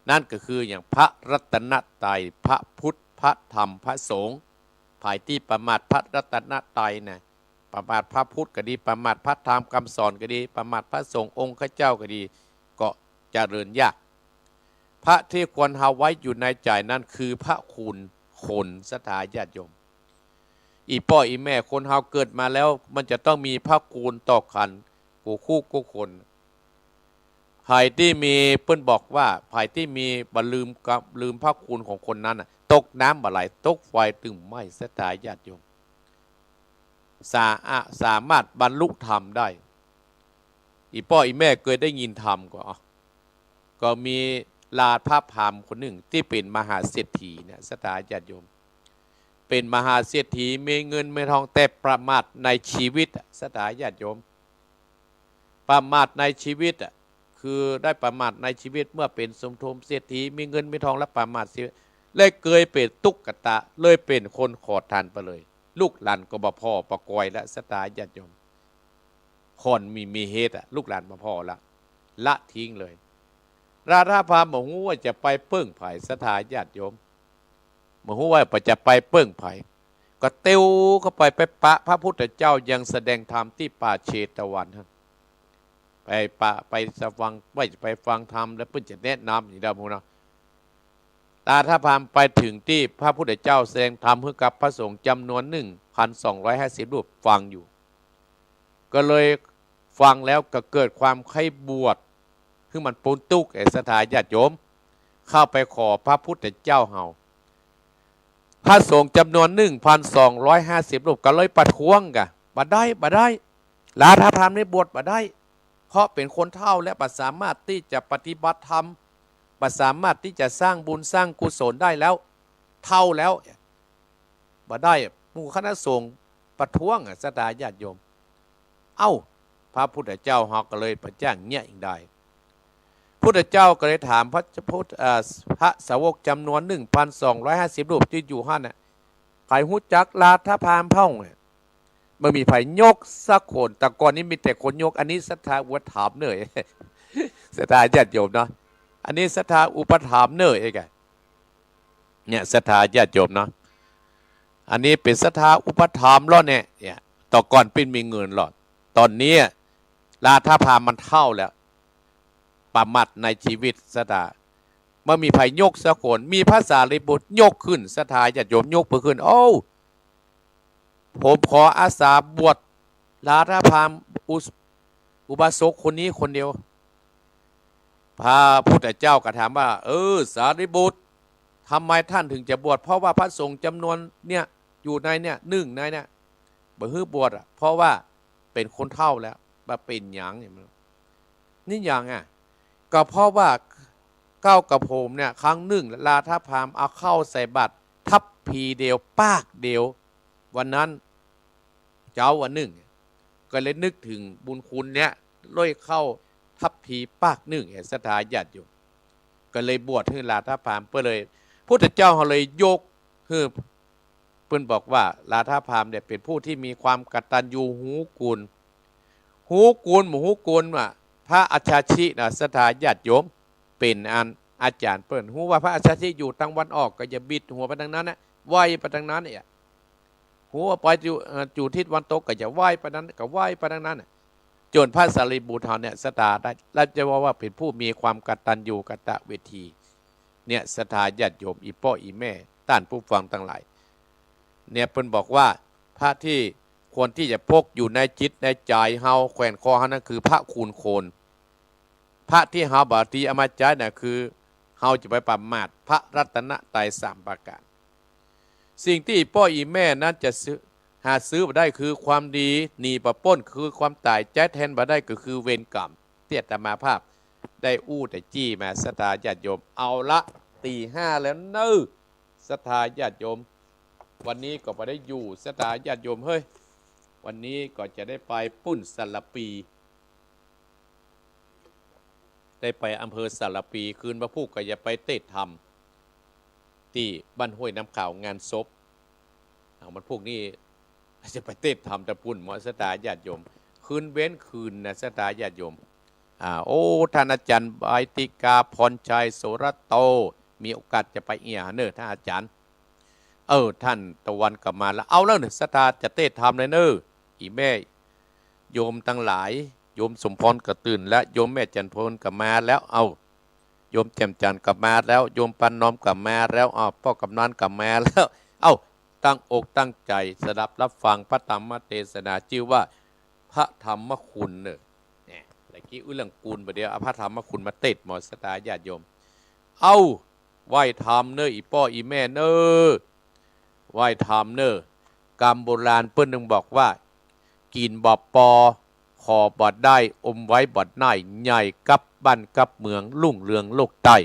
นั่นก็คืออย่างพระรัตนตรัยพระพุทธพระธรรมพระสงฆ์ภายที่ประมาทพระรัตนตรัยนะประมาทพระพุทธก็ดีประมาทพระธรรมคำสอนก็ดีประมาทพระสงฆ์องค์ข้าเจ้าก็ดีก็เจริญยากพระที่ควรเฮาไว้อยู่ในใจนั่นคือพระคุณคนศรัทธาญาติโยมอีพ่ออีแม่คนเฮาเกิดมาแล้วมันจะต้องมีพระคุณต่อกันกูคู่กูคนภายที่มีเปิ้นบอกว่าภายที่มีบ่ลืมพระคุณของคนนั้นตกน้ำบ่ไหลตกไฟตึงไหม้ศรัทธาญาติโยมสามารถบรรลุธรรมได้อีพ่ออีแม่เคยได้ยินธรรมก็มีลาภาพามคนหนึ่งที่เป็นมหาเศรษฐีเนี่ยศรัทธาญาติโยมเป็นมหาเศรษฐีมีเงินมีทองแต่ประมาทในชีวิตศรัทธาญาติโยมประมาทในชีวิตคือได้ประมาทในชีวิตเมื่อเป็นสมทมเศรษฐีมีเงินมีทองและประมาทชีวิตเลยเกยเป็นตุกกตะเลยเป็นคนขอทานไปเลยลูกหลานก็บ่พอประกอยและศรัทธาญาติโยมคนมีเหตุลูกหลานบ่พอละทิ้งเลยราธาพามบอกว่าจะไปเปิ้งไผ่ศรัทธาญาติโยมบอกว่าจะไปเปิ้งไผ่ก็เตียวเข้าไปปะพระพุทธเจ้ายังแสดงธรรมที่ป่าเชตวันไปฟังไปฟังธรรมแล้วเพื่อนจะแนะนำอย่างเดิมนะตาถ้าพามไปถึงที่พระพุทธเจ้าแสดงธรรมให้กับพระสงฆ์จำนวน 1,250 รูปฟังอยู่ก็เลยฟังแล้วก็เกิดความใคร่บวชคือมันปูนตุกศรัทธาญาติโยมเข้าไปขอพระพุทธเจ้าเฮาพระสงฆ์จำนวน 1,250 รูปก็เลยประท้วงกันบ่ได้ลาทาพามในบวชบ่ได้เพราะเป็นคนเฒ่าและบ่สามารถที่จะปฏิบัติธรรมบ่สามารถที่จะสร้างบุญสร้างกุศลได้แล้วเฒ่าแล้วบ่ได้หมู่คณะสงฆ์ประท้วงศรัทธาญาติโยมพระพุทธเจ้าเฮาก็เลยประจ้างเนี่ยอีกได้พุทธเจ้าก็เลยถามพระสาวกจำนวน 1,250 รูปที่อยู่หั่นใครฮู้จักลาทพามเพ่งไม่มีไผยกสักคนแต่ก่อนนี้มีแต่คนยกอันนี้ศรัทธาอุปถามเนยศรัทธาญาติโยมเนาะอันนี้ศรัทธาอุปถามเนยไอ้แกเนี่ยศรัทธาญาติโยมเนาะอันนี้เป็นศรัทธาอุปถามล้อเนี่ยต่อก่อนเป็นมีเงินหลอดตอนนี้ลาทพามมันเท่าแล้วประมาทในชีวิตศรัทธา มามีไผยกสักคนมีภาษาลิบุตรยกขึ้นสถาญาติโยมยกเพื่อขึ้นโอ้ผมขออาสาบวชลาทพามอุบาสกคนนี้คนเดียวพระพุทธเจ้าก็ถามว่าสารีบุตรทำไมท่านถึงจะบวชเพราะว่าพระสงฆ์จำนวนเนี่ยอยู่ในเนี่ย1ในเนี่ยบ่ฮือบวชเพราะว่าเป็นคนเฒ่าแล้วมาเป็นหยังนี่อย่างก็เพราะว่าเก้ากับผมเนี่ยครั้งหนึ่งลาทพามเอาเข้าใส่บัตรทับพีเดียวปากเดียววันนั้นเจ้าวันหนึ่งก็เลยนึกถึงบุญคุณเนี่ยล้อยเข้าทับพีปากหนึ่งเห็นสถาญาติอยู่ก็เลยบวชให้ลาทพามเพื่อเลยพุทธเจ้าเขาเลยยกคือเพิ่นบอกว่าลาทพามเนี่ยเป็นผู้ที่มีความกตัญญูหูกูลหมูหูกูลว่าพระอัจฉรินะสถาญาติโยมเป็นอาจารย์เปิ้นหูว่าพระอัจฉริอยู่ทางวันออกก็จะบิดหัวไปทางนั้นนะไหวไปทางนั้นเนี่ยหูว่าไปอยู่ทิศวันตกก็จะไหวไปนั้นก็ไหวไปทางนั้นจนพระสารีบุตรเนี่ยสถาได้และจะว่าเป็นผู้มีความกตัญญูกตเวทีเนี่ยสถาญาติโยมอีพ่ออีแม่ต้านผู้ฟังทั้งหลายเนี่ยเพิ่นบอกว่าพระที่ควรที่จะพกอยู่ในจิตในใจเฮาแขวนคอเฮานั่นคือพระคูณโคนพระที่เฮาบาตีเอามาใจน่ะคือเฮาจะไปประมาทพระรัตนตรัย3ประการสิ่งที่พ่ออีแม่นั้นจะหาซื้อมาได้คือความดีหนีประป้นคือความตายใจแทนมาได้ก็คือเวรกรรมเตี้ยตมาภาพได้อู้แต่จี้มาศรัทธาญาติโยมเอาละตี5แล้วเนอศรัทธาญาติโยมวันนี้ก็ไปได้อยู่ศรัทธาญาติโยมเฮ้ยวันนี้ก็จะได้ไปปุ้นสารปีได้ไปอำเภอสารปีคืนพระพุธก็จะไปเตะธรรมที่บ้านห้วยน้ำขาวงานศพมันพวกนี้จะไปเตะธรรมแต่ปุ้นหมอศรัทธาญาติโยมคืนเว้นคืนนะศรัทธาญาติโยมโอ้ท่านอาจารย์ใบติกาพรชัยโสรโตมีโอกาสจะไปเนอท่านอาจารย์ท่านตะวันกลับมาแล้วเอาแล้วเนี่ยศรัทธาจะเตะธรรมเลยเนออีแม่โยมทั้งหลายโยมสมพรก็ตื่นและโยมแม่จันพลกลับมาแล้วโยมแจ่มจันกลับมาแล้วโยมปันน้อมกลับมาแล้วพ่อกำนันกลับมาแล้วตั้งอกตั้งใจสดับรับฟังพระธรรมเทศนาชื่อว่าพระธรรมคุณเนี่ยตะกี้เรื่องกูลประเดี๋ยวพระธรรมคุณมาเตะหมอสตาญาติโยมไหว้ธรรมเนออีพ่ออีแม่เนอไหว้ธรรมเนอกรรมโบราณเปิ้นนึงบอกว่ากินบ่ปอขอบ่ได้อมไว้บ่ได้ใหญ่กับบ้านกับเมืองลุ่งเรืองโลกใต้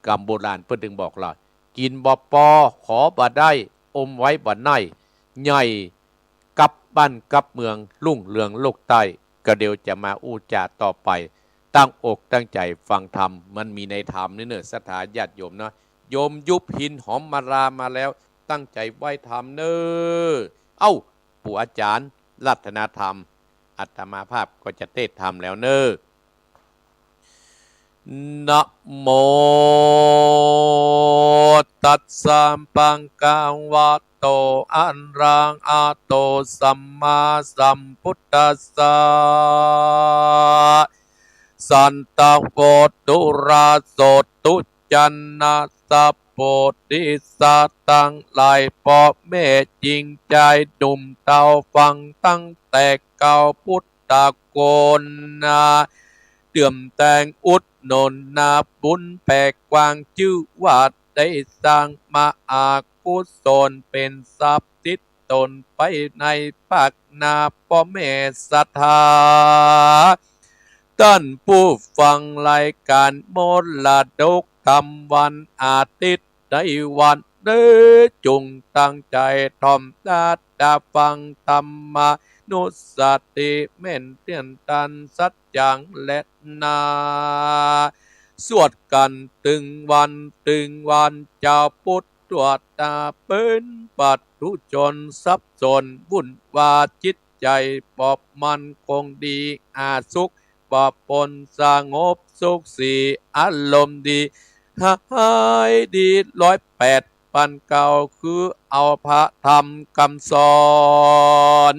กรรมโบราณเปิ้นนึงบอกล่ะกินบ่ปอขอบ่ได้อมไว้บ่ได้ใหญ่กับบ้านกับเมืองลุ่งเรืองโลกใต้ก็เดี๋ยวจะมาอู้จาต่อไปตั้งอกตั้งใจฟังธรรมมันมีในธรรมนี่เนอะศรัทธาญาติโยมเนาะโยมยุบหินหอมมารามาแล้วตั้งใจไหว้ธรรมเนอปู่อาจารย์รัตนธรรมอัตมาภาพก็จะเทศธรรมแล้วเนอนะโมตัสสะปังกวะโตอะระหะโตสัมมาสัมพุทธัสสะสันตโกตุราโสตุจันนาสัพโพธิสัตตังหลายพ่อแม่จริงใจดุมเต้าฟังตั้งแต่เก่าพุทธโกนนาเตื่อมแต่งอุดหนนนาบุญแปลกกวางชื่อว่าได้สร้างมาอากุศลเป็นทรัพย์ติดตนไปในปากนาพ่อแม่ศรัทธาท่านผู้ฟังรายการมรดกธรรมวันอาทิตย์ในวันนี้จงตั้งใจทอมตาฟังธรรมะนุสติเม่นเตียนตันสัจจังและนาสวดกันตึงวันเจ้าพุทธตรวจตาเป็นปัตถุชนสับสนวุ่นวาจิตใจปอบมันคงดีอาสุขปอบปนสงบสุขสีอารมณ์ดีหายดี108ปันเก่าคือเอาพระธรรมคำสอน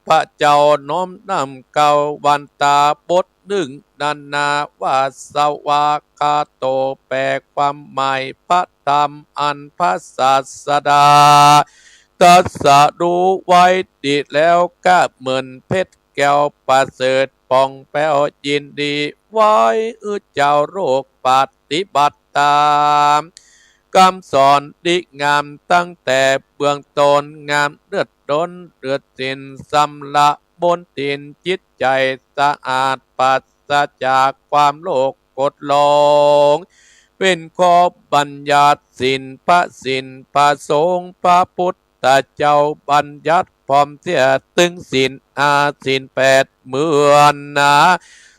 พระเจ้าน้อมนำเก่าวันตาบท นึ่งนันนาวาสวากาโตแปลความหมายพระธรรมอันพระศาสดาตรัสรู้ไว้ดีแล้วก็เหมือนเพชรแก้วประเสริฐปองแป้วยินดีไว้เจ้าโรคปฏิบัติตามคำสอนดีงามตั้งแต่เบื้องต้นงามเลือดล้นเลือดสินสำละบนตินจิตใจสะอาดปราศจากความโลภโกรธหลงเป็นข้อบัญญัติสินพระสงฆ์พระพุทธเจ้าบัญญัติพร้อมเสียตึงสินแปดเหมือนนะ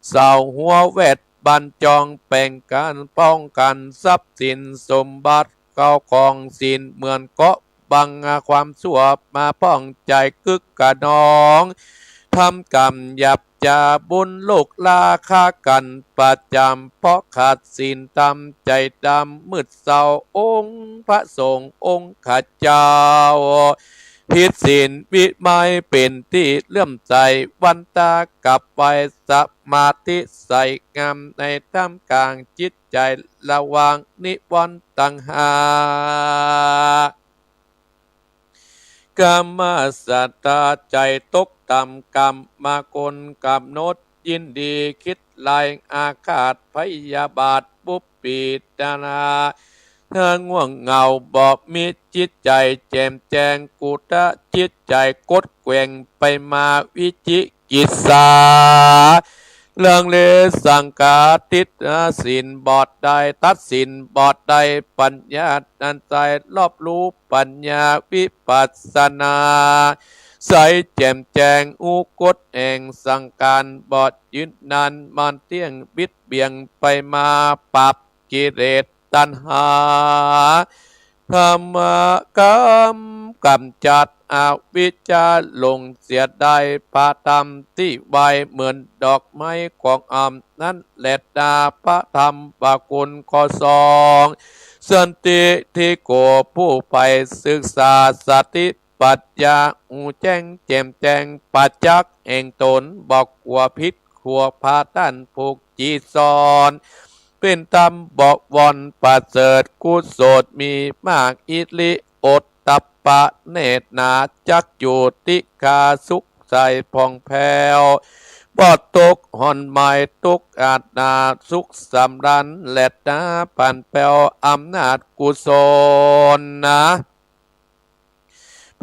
เสาหัวเวทบันจองแป่งการป้องกันทรัพย์สินสมบัติเก้าของสินเหมือนเกาะบังความชั่วมาป้องใจกึกกะนองทำกรรมหยับจาบุญลูกลาค่ากันประจำเพราะขาดศีลตำใจดำมืดเศร้าองค์พระสงฆ์องค์ข้าเจ้าผิดศีลวิไม่เป็นที่เลื่อมใจวันตากับไว้สมาธิใส่งามในท่ามกลางจิตใจระวังนิวรณ์ตังหากรรมสัตตาใจตกต่ำกรรมมากลกำหนดยินดีคิดลายอาฆาตพยาบาทบุปปีดานาเธอง่วงเหงาบอกมีจิตใจแจ่มแจ้งกุตะจิตใจกดแกว่งไปมาวิจิกิจสาเรื่องเลสังกาติดสินบอดใดตัดสินบอดใดปัญญาอันใจรอบรู้ปัญญาวิปัสสนาใสแจ่มแจ้งอุกฎแห่งสังการบอดยืนนานมันเตี้ยงบิดเบี่ยงไปมาปรับกิเลสตัณหาธรรมกรรมกำจัดอวิชชาลงเสียได้พระธรรมที่ไว้เหมือนดอกไม้ของอำนั้นแหละดาพระธรรมปกุลข้อสองสันติที่โกผู้ไปศึกษาสติปัญญาอูแจ้งแจ่มแจ้งปัจจักแห่งตนบอกขัวพิษขัวพาตันผูกจีซอนเป็นธรรมบอกวอนประเสริฐกุศลมีมากอิริอดตัปปะเนตรนาจักจุติกาสุขใจพองแผ้วบอดตกห่อนไม้ตุกอาจนาสุขสำรันแหลดนาปันแปวอำนาจกุศลนะ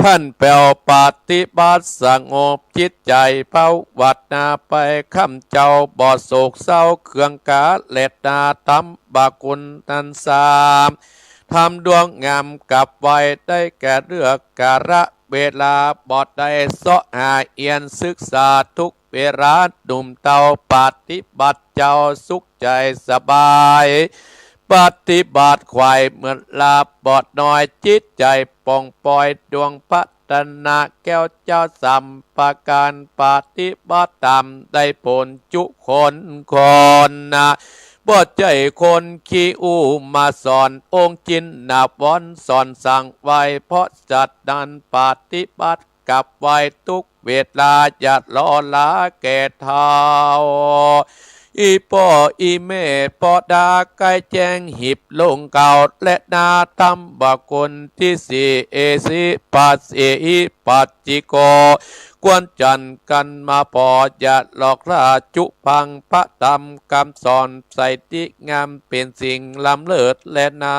พันแปลวปฏิบัติสงบจิตใจเป้าวัดนาไปคำเจ้าบ่อโศกเศร้าเครื่องกาเล็ดนาทำบากุลนันสามทำดวงงามกับไว้ได้แก่เรื่องการะเวลาบอดได้เสาะหาเอียนศึกษาทุกเวลาดุมเตาปฏิบัติเจ้าสุขใจสบายปฏิบัติควายเหมือนลาบอดน้อยจิตใจป่องปล่อยดวงพัฒนาแก้วเจ้าสัมปการปฏิบัติตามได้ผลจุคนนะบ่ใจคนขี้อู้มาสอนองค์จินนาบอนสอนสั่งไว้เพราะจัดดันปฏิบัติกับไว้ทุกเวลาอย่าล้อลาแก่เท้าอีพ่ออีแม่พ่อดาไกแจ้งหิบลงเก่าและนาทำบาคนที่สี่เอสิปัสเอหิปัจจิโกกวนจันกันมาพออย่าหลอกราจุพังพระธรรมคำสอนใส่ติงามเป็นสิ่งล้ำเลิศและนา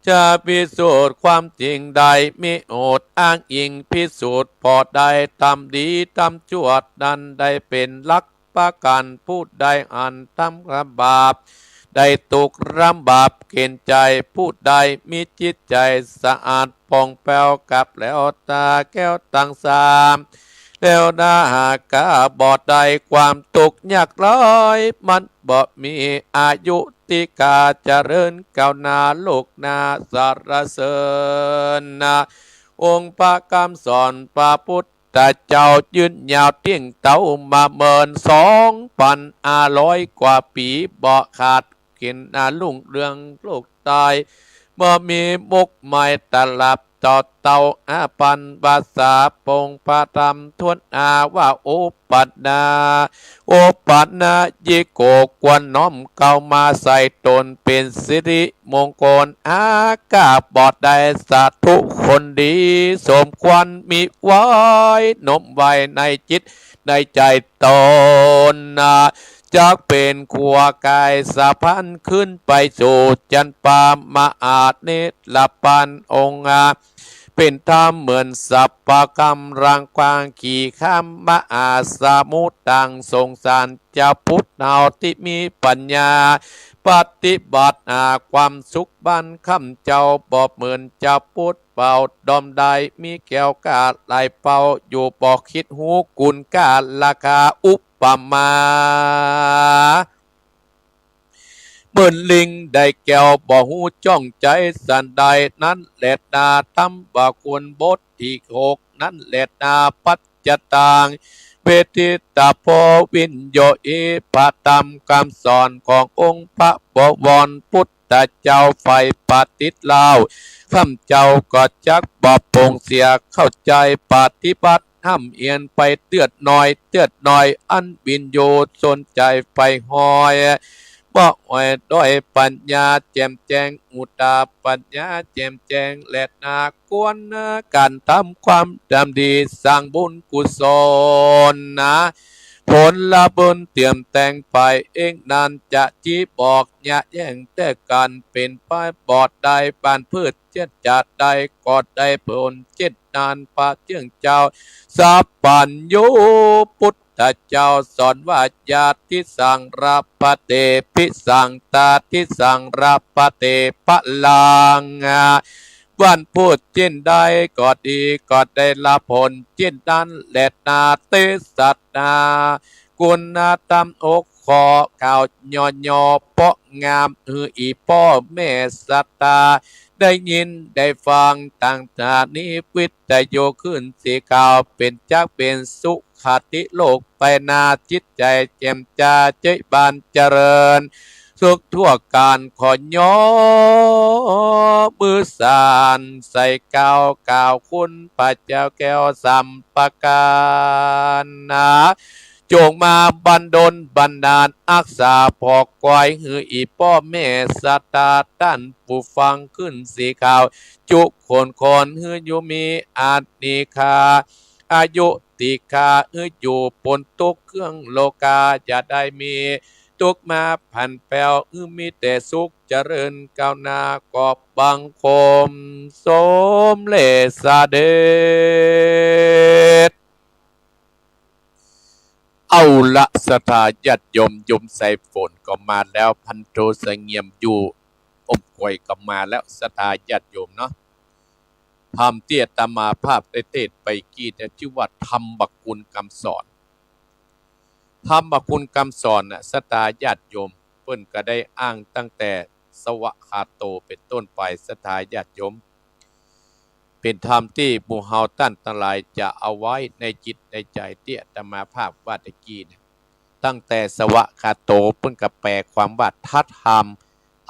จะพิสูจน์ความจริงใดมิโอดอ้างอิงพิสูจน์พอได้ทำดีทำชั่วนั้นได้เป็นลักประกันผู้ใดอันทำความบาปได้ตกรำบาปเกณฑ์ใจผู้ใดมีจิตใจสะอาดผ่องแผ้วกับแล้วตาแก้วตังสามแล้วนาหากาบอดใดความตกยากร้อยมันบ่มีอายุติกาเจริญก้าวหน้าโลกนาสารเสริญนะองค์พระคำสอนพระพุทธเจ้ายืนยาวเที่ยงเต้ามา12,500 กว่าปีบ่ขาดกินลุ่งเรืองโลกตาย บ่มีมุกไม่ตลับต่อเตาอาปันภาษาปงพระธรรมทวนอาว่าโอปัตนาโอปัตนายิโกกวนน้อมเก่ามาใส่ตนเป็นสิริมงคลอากาบอดได้สาธุคนดีสมควรมีไว้นมไว้ในจิตในใจตนจากเป็นขัวกายสะพันขึ้นไปสู่จันปามาอาจนิลปันองค์เป็นธรรมเหมือนสัพพกรรมรังควางขี่ข้ามมาอาสามุตตังสงสารจะพุทธเนาที่มีปัญญาปฏิบัติความสุขบันคำเจ้าบอบเหมือนจะพุทธเป่าดอมใดมีแก้วกาไหลเป่าอยู่บอกคิดหูกุลการาคาอุปมาเบิ่นลิงได้แก้วบ่หูจ้องใจสันใดนั้นแหละนาทำบ่ควรบทที่6นั้นแหละนาปัจจตังเวทิตาโพวินโยอิปะตามคำสอนขององค์พระบวรพุทธเจ้าไฟปฏิลาวข้าเจ้าก็จักบ่ปงเสียเข้าใจปฏิบัติห้ำเอียนไปเตือดหน่อยอันบินโยสนใจไฟหอยบ่อ้อยด้อยปัญญาแจ่มแจ้งอุตาปัญญาแจ่มแจ้งและนากวนการทำความดำดีสร้างบุญกุศลผลละบุญเตรียมแต่งไปเองนั้นจะจี้บอกยะแย่งแต่การเป็นป้ายบอดได้ปานพืชเจ็ดจัดได้กอดได้ผลเจ็ดนานปะเจียงเจ้าสัพพัญญูพุทธเจ้าสอนว่าญาติสังรับปะเตปิสังตาทิสังรับปะเตปะลังวันพูดเช่นใดก็ดีก็ได้ละผลเช่นนั้นแหละนาเตสัตนากุณธรรมอกขอข่าวยอเปาะงามอีพ่อแม่สัตตาได้ยินได้ฟังต่างตานี้วิทยโยขึ้นสีข่าวเป็นจักเป็นสุขติโลกไปนาจิตใจแจ่มจ้าเจบานเจริญสุขทั่วการขอย่อมือสานใส่ก้าวคุณพระเจ้าแก้วสัมปการจงมาบันดลบันดาลอักษาพอกกวยหืออีพ่อแม่สัตตาท่านผู้ฟังขึ้นสีขาวจุคนหืออยู่มีอานิคาอายุติคาอยู่ปนตุกเครื่องโลกาจะได้มีตุกมาพันแปวมีแต่สุขเจริญก้าวหน้ากอบบังคมสมเลสเดชเอาละสถาญาติโยมใส่ฝนก็มาแล้วพันโทเสงี่ยมอยู่อมกวยก็มาแล้วสถาญาติโยมเนาะธรรมเตี้ยตมาภาพได้เทศไปกี่แต่ชื่อว่าธรรมบักคุณคำสอนธรรมบักคุณคำสอนน่ะสถาญาติโยมเพิ่นก็ได้อ้างตั้งแต่สวะคาโตเป็นต้นไปสถาญาติโยมเป็นธรรมที่หมู่เฮาท่านทั้งหลายจะเอาไว้ในจิตในใจเตี้ยตมาภาพว่าตะกี้เนี่ยตั้งแต่สวะคาโตเพิ่นก็แปลความว่าทัดธรรม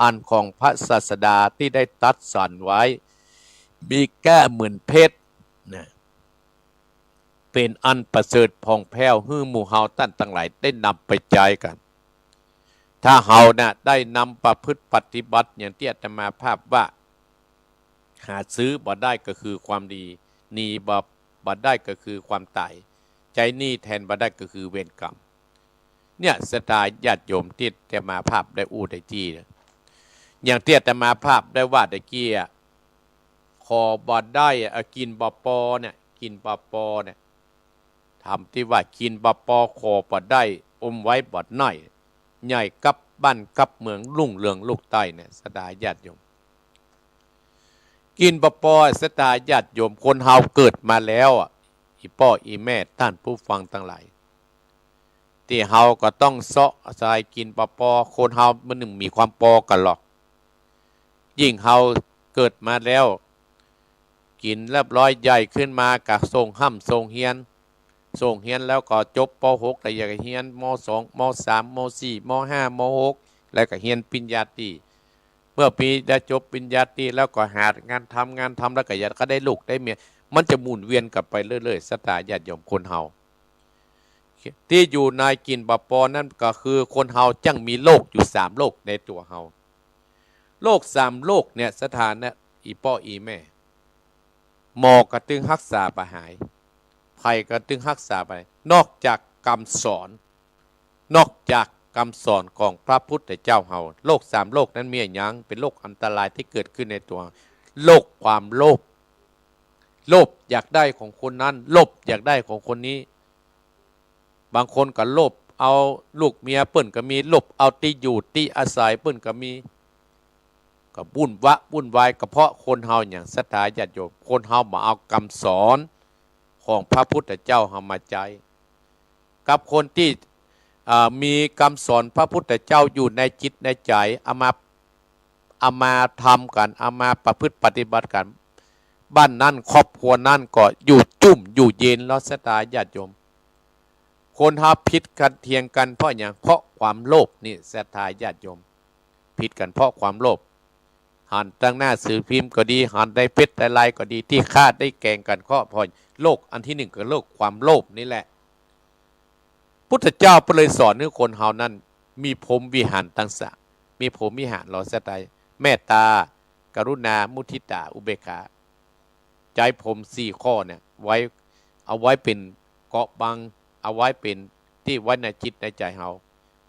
อันของพระศาสดาที่ได้ตัดสอนไว้มีแก้หมื่นเพชรนะเป็นอันประเสริฐผ่องแผ้วให้หมู่เฮาท่านทั้งหลายได้นำไปใจกันถ้าเฮาน่ะได้นำประพฤติปฏิบัติอย่างที่อาตมาภาพว่าหาซื้อบ่ได้ก็คือความดีหนีบ่ได้ก็คือความตายใจหนี้แทนบ่ได้ก็คือเวรกรรมเนี่ยสถาญาติโยมที่อาตมาภาพได้อู้ได้จี้อย่างที่อาตมาภาพได้ว่าตะกี้ขอบ่ได้กินบ่ปอเนี่ยกินบ่ปอเนี่ยทำที่ว่ากินบ่ปอขอบ่ได้อมไว้บ่น้อยใหญ่กับบ้านกับเมืองรุ่งเรืองลูกใต้เนี่ยสถาญาติโยมกินบ่ปอสถาญาติโยมคนเฮาเกิดมาแล้วอีพ่ออีแม่ท่านผู้ฟังทั้งหลายที่เฮาก็ต้องเสาะสายกินบ่ปอคนเฮามันหนึ่งมีความปอกันหรอกยิ่งเฮาเกิดมาแล้วกินเรียบร้อยใหญ่ขึ้นมากับทรงห้ำทรงเฮียนแล้วก็จบป .6 แต่อยากเฮียนม .2 ม .3 ม .4 ม .5 ม .6 แล้วก็เฮียนปริญญาตรีป มื่อปีได้จบปริญญาตรีแล้วก็หางานทำแล้วก็อยากก็ได้ลูกได้เมียมันจะหมุนเวียนกลับไปเรื่อยๆสตาญาติโยมคนเฮาที่อยู่ในกินบปอนั่นก็คือคนเฮาจังมีโลกอยู่3โลกในตัวเฮาโลก3โลกเนี่ยสถานะอีป้ออีแม่หมอกระตึงรักษาประหายภัยกระตึงรักษาไปนอกจากคำสอนนอกจากคำสอนของพระพุทธเจ้าเฮาโลก3โลกนั้นมีอย่างเป็นโลกอันตรายที่เกิดขึ้นในตัวโลกความโลภโลภอยากได้ของคนนั้นโลภอยากได้ของคนนี้บางคนก็โลภเอาลูกเมียเปิ้นก็มีโลภเอาที่อยู่ที่อาศัยเปิ้นก็มีก็วุ่นวายก็เพราะคนเฮาอย่างศรัทธาญาติโยมคนเฮามาเอาคำสอนของพระพุทธเจ้าเฮามาใจกับคนที่มีคำสอนพระพุทธเจ้าอยู่ในจิตในใจเอามาทำกันเอามาประพฤติปฏิบัติกันบ้านนั้นครอบครัวนั้นก็อยู่จุ่มอยู่เย็นแล้วศรัทธาญาติโยมคนหาผิดกันเทียงกันเพราะอย่างเพราะความโลภนี่ศรัทธาญาติโยมผิดกันเพราะความโลภหันตั้งหน้าสื่อพิมพ์ก็ดีหันได้เพชรได้ลายก็ดีที่คาดได้แกงกันก็พอโลกอันที่หนึ่งคือโลกความโลภนี่แหละพุทธเจ้าก็เลยสอนให้คนเฮานั้นมีพรหมวิหารทั้งสามมีพรหมวิหารเราศรัทธาเมตตากรุณามุทิตาอุเบกขาใจผม4ข้อเนี่ยเอาไว้เป็นเกาะบังเอาไว้เป็นที่ไว้ในจิตในใจเฮา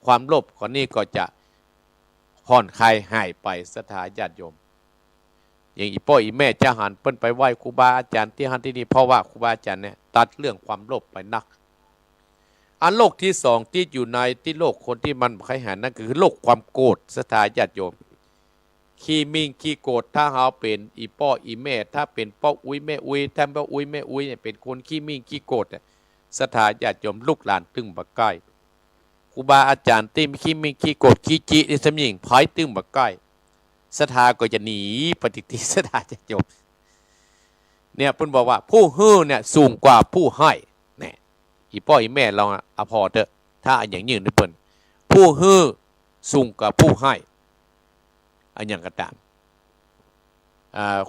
ความโลภข้อนี้ก็จะผ่อนคลายหายไปศรัทธาญาติโยมอย่างอีพ่ออีแม่จะหันเปิ้นไปไหว้ครูบาอาจารย์ที่หันที่นี่เพราะว่าครูบาอาจารย์เนี่ยตัดเรื่องความโลภไปนักอันโลกที่2ที่อยู่ในที่โลกคนที่มันใครหันนั่นคือโลกความโกรธศรัทธาญาติโยมขี้มิงขี้โกรธถ้าเฮาเป็นอีป้ออีแม่ถ้าเป็นป้ออุ้ยแม่อุ้ยถ้าป้ออุ้ยแม่อุ้ยเนี่ยเป็นคนขี้มิงขี้โกรธเนี่ยศรัทธาญาติโยมลูกหลานตึงบักใกล้ครูบาอาจารย์ที่ขี้มิงขี้โกรธขี้จิในสมิงพายตึงบักใกล้ศรัทธาก็จะหนีปฏิทินศรัทธาญาติโยมเนี่ยเพิ่นบอกว่าผู้ฮื้อเนี่ยสูงกว่าผู้ให้เนี่ยอีป้ออีแม่ลองอภอเถอะถ้าอันอย่างยืนนี่เพิ่นผู้ฮื้อสูงกว่าผู้ให้อันอย่างก็ตาม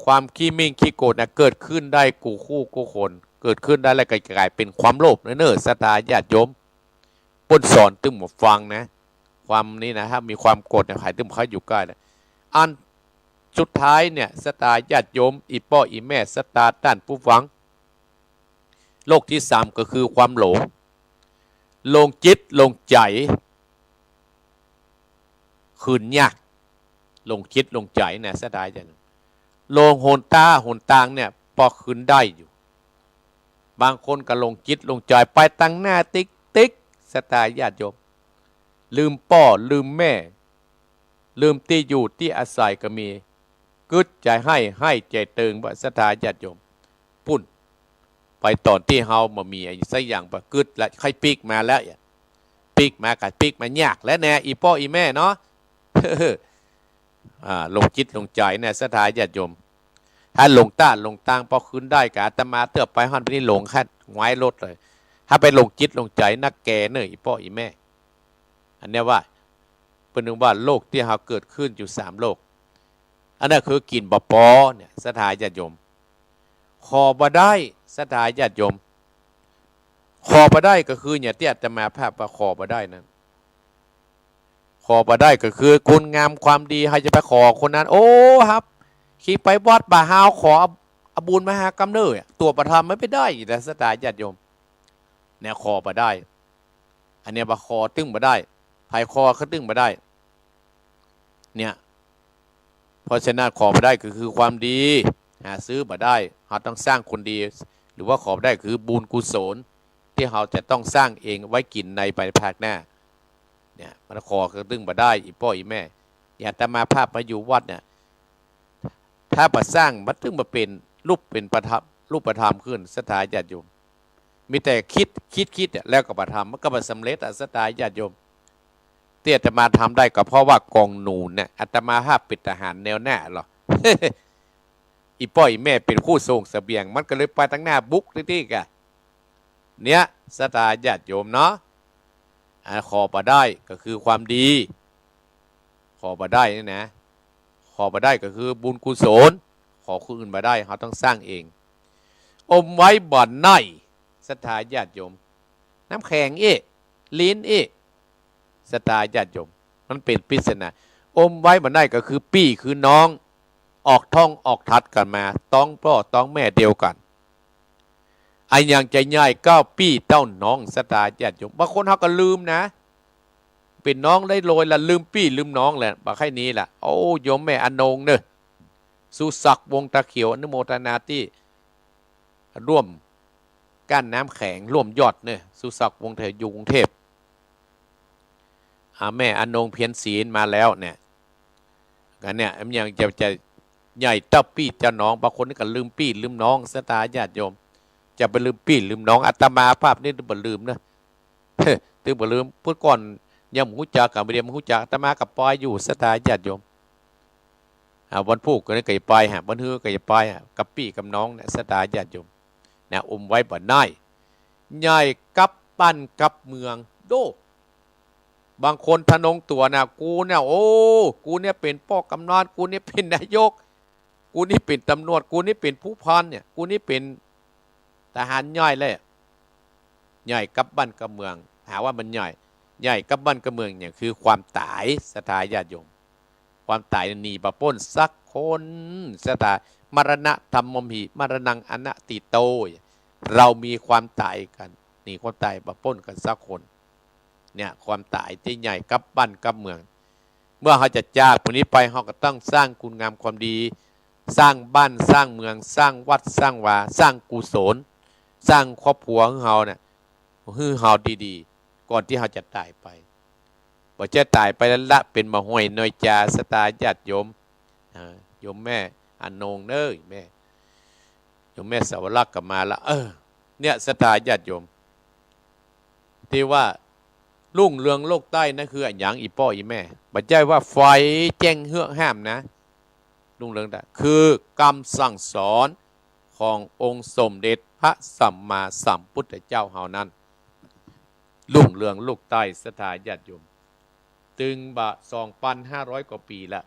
ความขี้มิ่งขี้โกรธนะเกิดขึ้นได้กูคู่กูคนเกิดขึ้นได้แล้วก็กลายเป็นความโลภเน้อศรัทธาญาติโยมปนสอนตึงหมดฟังนะความนี้นะถ้ามีความโกรธเนี่ยหายตึงเขาอยู่ใกล้เลยอันสุดท้ายเนี่ยศรัทธาญาติโยมอีป้ออีแม่ศรัทธาด้านผู้ฟังโลกที่3ก็คือความหลงจิตหลงใจคืนยากลงคิดลงใจเนี่ยเสียดายจังลงหนตางเนี่ยพอคืนได้อยู่บางคนก็ลงจิตลงใจไปตั้งหน้าติ๊กเสียดายญาติโยมลืมพ่อลืมแม่ลืมที่อยู่ที่อาศัยก็มีกึดใจให้ใจเติงว่าเสียดายญาติโยมปุ่นไปตอนที่เฮามามีอะไรสักอย่างว่ากึดและใครปีกมาแล้วปีกมากัดปีกมายากและแน่อีพ่ออีแม่เนาะลงจิตลงใจเนี่ยศรัทธาญาติโยมถ้าลงตางพอคืนได้กะอาตมาเตือบไปหันไปนี่หลงแค่ไว้รถเลยถ้าไปลงจิตลงใจนักแก่เนยอีพ่ออีแม่อันนี้ว่าเป็นหนึ่งว่าโลกที่เราเกิดขึ้นอยู่3โลกอันนั้นคือกินบปอเนี่ยศรัทธาญาติโยมขอบ่ได้ศรัทธาญาติโยมขอบ่ได้ก็คือเนี่ยที่อาตมาภาพว่าขอบ่ได้นั้นขอบ่ได้ก็คือคุณงามความดีให้จะไปขอคนนั้นโอ้ครับขี่ไปวัดบ่าฮาวขออบุญมหากรรมเนยตัวประธรรมไม่ได้แต่ศรัทธาญาติโยมเนี่ยขอบ่ได้อันเนี้ยบ่ขอตึ้งบ่ได้ภายคอเขาตึ้งบ่ได้เนี่ยเพราะฉะนั้นขอบ่ได้ก็คือความดีหาซื้อบ่ได้เราต้องสร้างคนดีหรือว่าขอบ่ได้คือบุญกุศลที่เราจะต้องสร้างเองไว้กินในภายหน้าเนี่ยมันขอก็ตึ้งบ่ได้อีพ่ออีแม่อย่าแต่มาภาพมาอยู่วัดเนี่ยถ้ามาสร้างมันตึ้งมาเป็นรูปเป็นรูปธรรมขึ้นศรัทธาญาติโยมมีแต่คิดแล้วก็ประทำมันก็มาสำเร็จศรัทธาญาติโยมเตี้ยอาตมาทำได้ก็เพราะว่ากองหนูเนี่ยอาตมาภาพเป็นทหารแนวหน้าหรอ อีพ่ออีแม่เป็นผู้ส่งเสบียงมันก็เลยไปตั้งหน้าบุกที่กะเนี่ยศรัทธาญาติโยมเนาะขอบ่ได้ก็คือความดีขอบ่ได้นี่นะข อมาได้ก็คือบุญกุศลขอคนอื่นมาได้เขาต้องสร้างเองอมไว้บ่อนในศรัทธาญาติโยมน้ำแข็งลิ้นศรัทธาญาติโยมมันเป็นปริศนาอมไว้บ่อนในก็คือปี้คือน้องออกท้องออกทัดกันมาต้องพ่อต้องแม่เดียวกันไอ้ยังใจง่ายก้าวปี้เต้าน้องศรัทธาญาติโยมบางคนเขาก็ลืมนะเป็นน้องได้โรยละลืมปี้ลืมน้องแหละบางแค่นี้แหละโอ้โยมแม่อนงเนอะสุศักดิ์วงตะเขียวอนุโมทนาที่ร่วมก้านน้ำแข็งร่วมยอดเนี่ยสุศักดิ์วงเทพอยู่กรุงเทพแม่อนงเพียรศีลมาแล้วเนี่ยกันเนี่ยมันยังจะใหญ่เต้าปี้เจ้าน้องบางคนก็ลืมปี้ลืมน้องศรัทธาญาติโยมจะไปลืมปี้ลืมน้องอาตมาภาพนี่บ่ลืมนะตึงบ่ลืมพูดก่อนยังหูจักกับเรียนหูจักอาตมากับปอยอยู่ศรัทธาญาติโยมวันพูกก็ได้ไก่ไปฮะวันฮือไก่ไปฮะกับปี้กับน้องเนี่ยศรัทธาญาติโยมเนี่ยอมไว้บ่ได้ใหญ่กับปั้นกับเมืองโดบางคนทะนงตัวนะกูเนี่ยโอ้กูเนี่ยเป็นพ่อกำนันกูเนี่ยเป็นนายกกูนี่เป็นตำรวจกูนี่เป็นผู้พันเนี่ยกูนี่เป็นทหารย่อยเลยใหญ่กับบ้านกับเมืองหาว่ามันใหญ่กับบ้านกับเมืองเนี่ยคือความตายศรัทธาญาติโยมความตายหนีปะป้นสักคนศรัทธามรณะธรรมมหิมรณังอนัตติโตเรามีความตายกันหนีความตายปะป้นกันสักคนเนี่ยความตายที่ใหญ่กับบ้านกับเมืองเมื่อเขาจะจากพวกนี้ไปเขาก็ต้องสร้างคุณงามความดีสร้างบ้านสร้างเมืองสร้างวัดสร้างวาสร้างกุศลสร้างครอบครัวของเขาเนี่ยฮือเฮาดีๆก่อนที่เขาจะตายไปพอจะตายไปแล้วละเป็นมห่วยน้อยจาสตาญาติโยมโยมแม่อนงเนยแม่โยมแม่สาวรักษ์กลับมาละเนี่ยสตาญาติโยมที่ว่าลุ่งเรืองโลกใต้นั่นคืออย่างอีป้ออีแม่บัดใจว่าไฟแจ้งเฮือกห้ามนะลุ่งเรืองได้คือกรรมสั่งสอนขององค์สมเด็จพระสัมมาสัมพุทธเจ้าเฮานั้นลุ่งเรืองโลกใต้สถาญาติโยมตึงบะ2,500 กว่าปีละ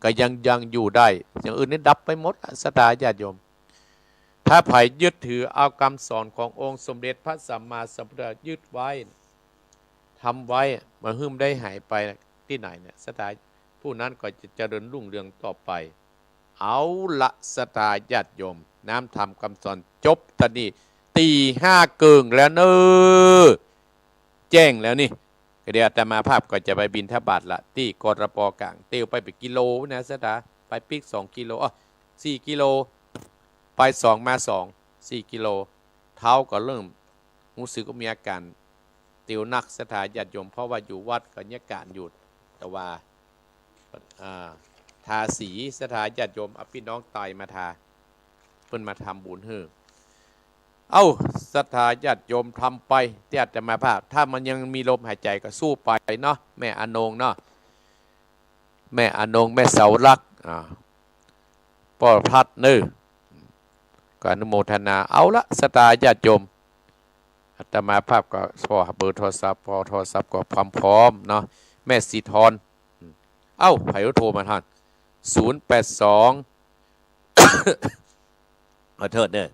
ก็ยังอยู่ได้อย่างอื่นนี่ดับไปหมดสถาญาติโยมถ้าไผ่ยึดถือเอาคำสอนขององค์สมเด็จพระสัมมาสัมพุทธเจ้ายึดไว้ทำไว้มาหึ่มได้หายไปที่ไหนเนี่ยสถาผู้นั้นก็จะเจริญรุ่งเรืองต่อไปเอาละสถาญาติโยมน้ำทำคำสอนจบตอนนี้ตี 5 เกิงแล้วเนอแจ้งแล้วนี่เดี๋ยวอาตมาภาพก็จะไปบิณฑบาตละที่กรปกลางเตียวไปกิโลนะสถาไปปิก2 กิโล4 กิโลไป2 มา 4 กิโลเท้าก็เริ่มรู้สึกก็มีอาการเตียวนักสถาญาติโยมเพราะว่าอยู่วัดก็เนี่ยการหยุดแต่ว่าทาสีสถาญาติโยมพี่น้องตายมาทาเพิ่นมาทำบุญฮือศรัทธาญาติโยมทำไปเตี้ยจะมาภาพถ้ามันยังมีลมหายใจก็สู้ไปเนาะแม่อนงเนาะแม่อนงแม่เสารักป้อพัดนึก็อนุโมทนาเอาละศรัทธาญาติโยมอาตมาภาพก็พอเบอร์โทรศัพท์ก็พร้อมเนาะแม่สีทรไผ่โทรมาท่าน082ขอโทษเด้อ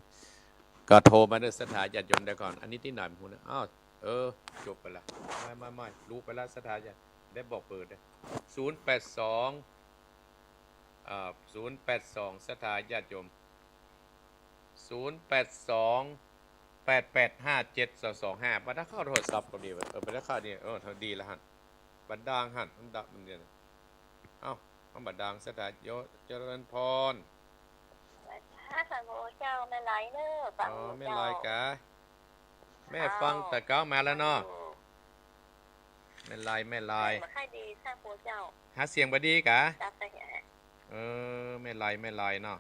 ก็โทรมาเด้อสถาญาติโยมได้ก่อนอันนี้ที่หน่อยพูดนะจบไปละไม่รู้ไปละสถาญาติได้บอกเบอร์ได้082สถาญาติโยม082 885 7225บัดเข้าโทรศัพท์ก็ดีบัดเข้านี่เท่าดีละหั่นบัดดังหั่นมันดับมันเนี่ยมันบัดดังสถาโยเจริญพรฟังโอเจ้าแม่ไรเนอฟังแม่ลอยกะแม่ฟังแต่เก้ามาแล้วเนาะแม่ลายมาให้ดีข้าโอเจ้าหาเสียงบดีกะแม่ลายเนาะ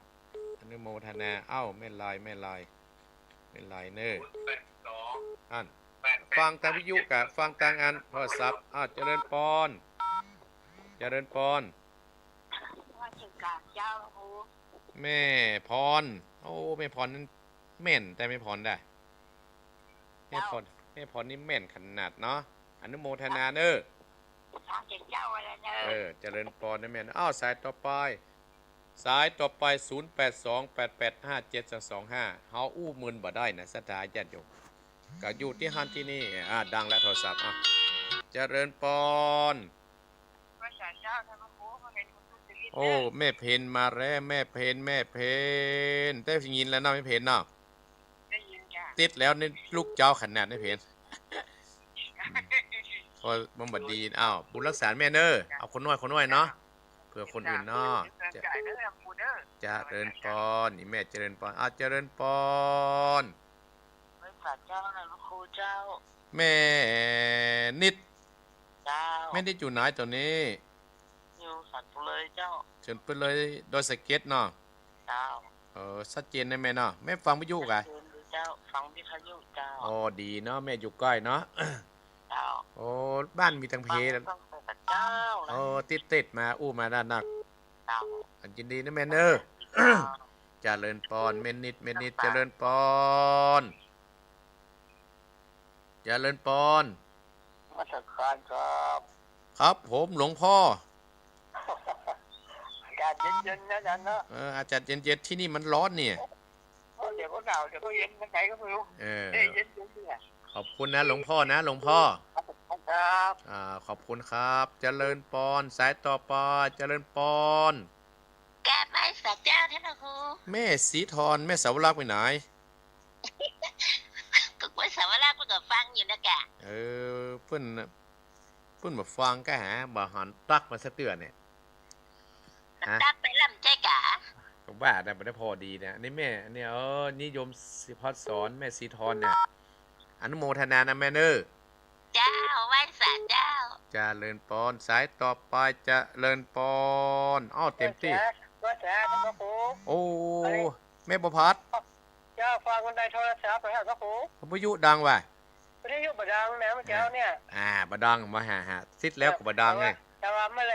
อนุโมทนาแม่ลายเนออันฟังทางวิทยุกะฟังทางอันโทรศัพท์เจริญพรแม่พรแม่พรนั้นแม่นแต่ไม่พรได้แม่พรนี่แม่นขนาดเนาะอนุโมทนาเนอเจริญพรนะแม่สายต่อไป สายต่อไป0828857225เฮาอู้มืนบ่ได้นะศรัทธาญาติโยมก็อยู่ที่หันที่นี่ดังและโทรศัพท์เจริญปอนโอ้แม่เพนมาแล้วแม่เพนได้ยินแล้วเนาะแม่เพนเนาะติดแล้วนี่ลูกเจ้าขนาดแม่เพนพอบ่บัดดีบุญรักษาแม่เน้อเอาคนน้อยเนาะเพื่อคนอื่นเนาะเจริญปอนนี่แม่เจริญปอนเจริญปอนเจ้านะครูเจ้าแม่นิดเจ้าแม่นิดอยู่ไหนตัวนี้อยู่สันเลยเจ้าเชิญไปเลยโดยสเก็ตเนาะเจ้าชัดเจนได้แม่เนาะแม่ฟังวิทยุกะเจ้าฟังวิทยุเจ้าอ๋อดีเนาะแม่อยู่ใกล้เนาะเจ้าโอ้บ้านมีทั้งเพลเจ้าติดมามาด้านนักเจ้ายินดีนะแม่เน้อเจริญปอนแม่นิดเจริญปอนเจริญปอนมาสักการครับครับผมหลวงพ่ออากาศเย็นๆนะจันนะอาจารย์เย็นๆที่นี่มันร้อนเนี่ยเดี๋ยวก็หนาวเดี๋ยวก็เย็นมันไหนก็ไม่รู้เย็นเนี่ยขอบคุณนะหลวงพ่อนะหลวงพ่อครับขอบคุณครับเจริญปอนสายต่อไปเจริญปอนแกไม่สักเจ้าท่านครูแม่สีทรแม่สาวรักไปไหนก็ว่าสาวรักเพิ่งก็ฟังอยู่นะแกเพิ่นมาฟังก็หาบ่หันตักมาสะเตือนเนี่ยตักไปลำใจกะผมว่าแต่ไม่ได้พอดีนะนี่แม่เนี่ยนิยมสิพอสอนแม่สีทรเนี่ยอนุโมทนานะแม่เน้อเจ้าไหว้สารเจ้าเจริญปอนสายต่อไปเจริญปอนเต็มที่ว่าแสนพระครูโอ้แม่ประพัดเจ้าฟังคนใดโทรศัพท์ไปหาพระครูวิทยุดังว่ะวิทยุบดังนะเมื่อเช้าเนี่ยบดังมาหาซิดแล้วก็บดังไงแต่ว่าแมล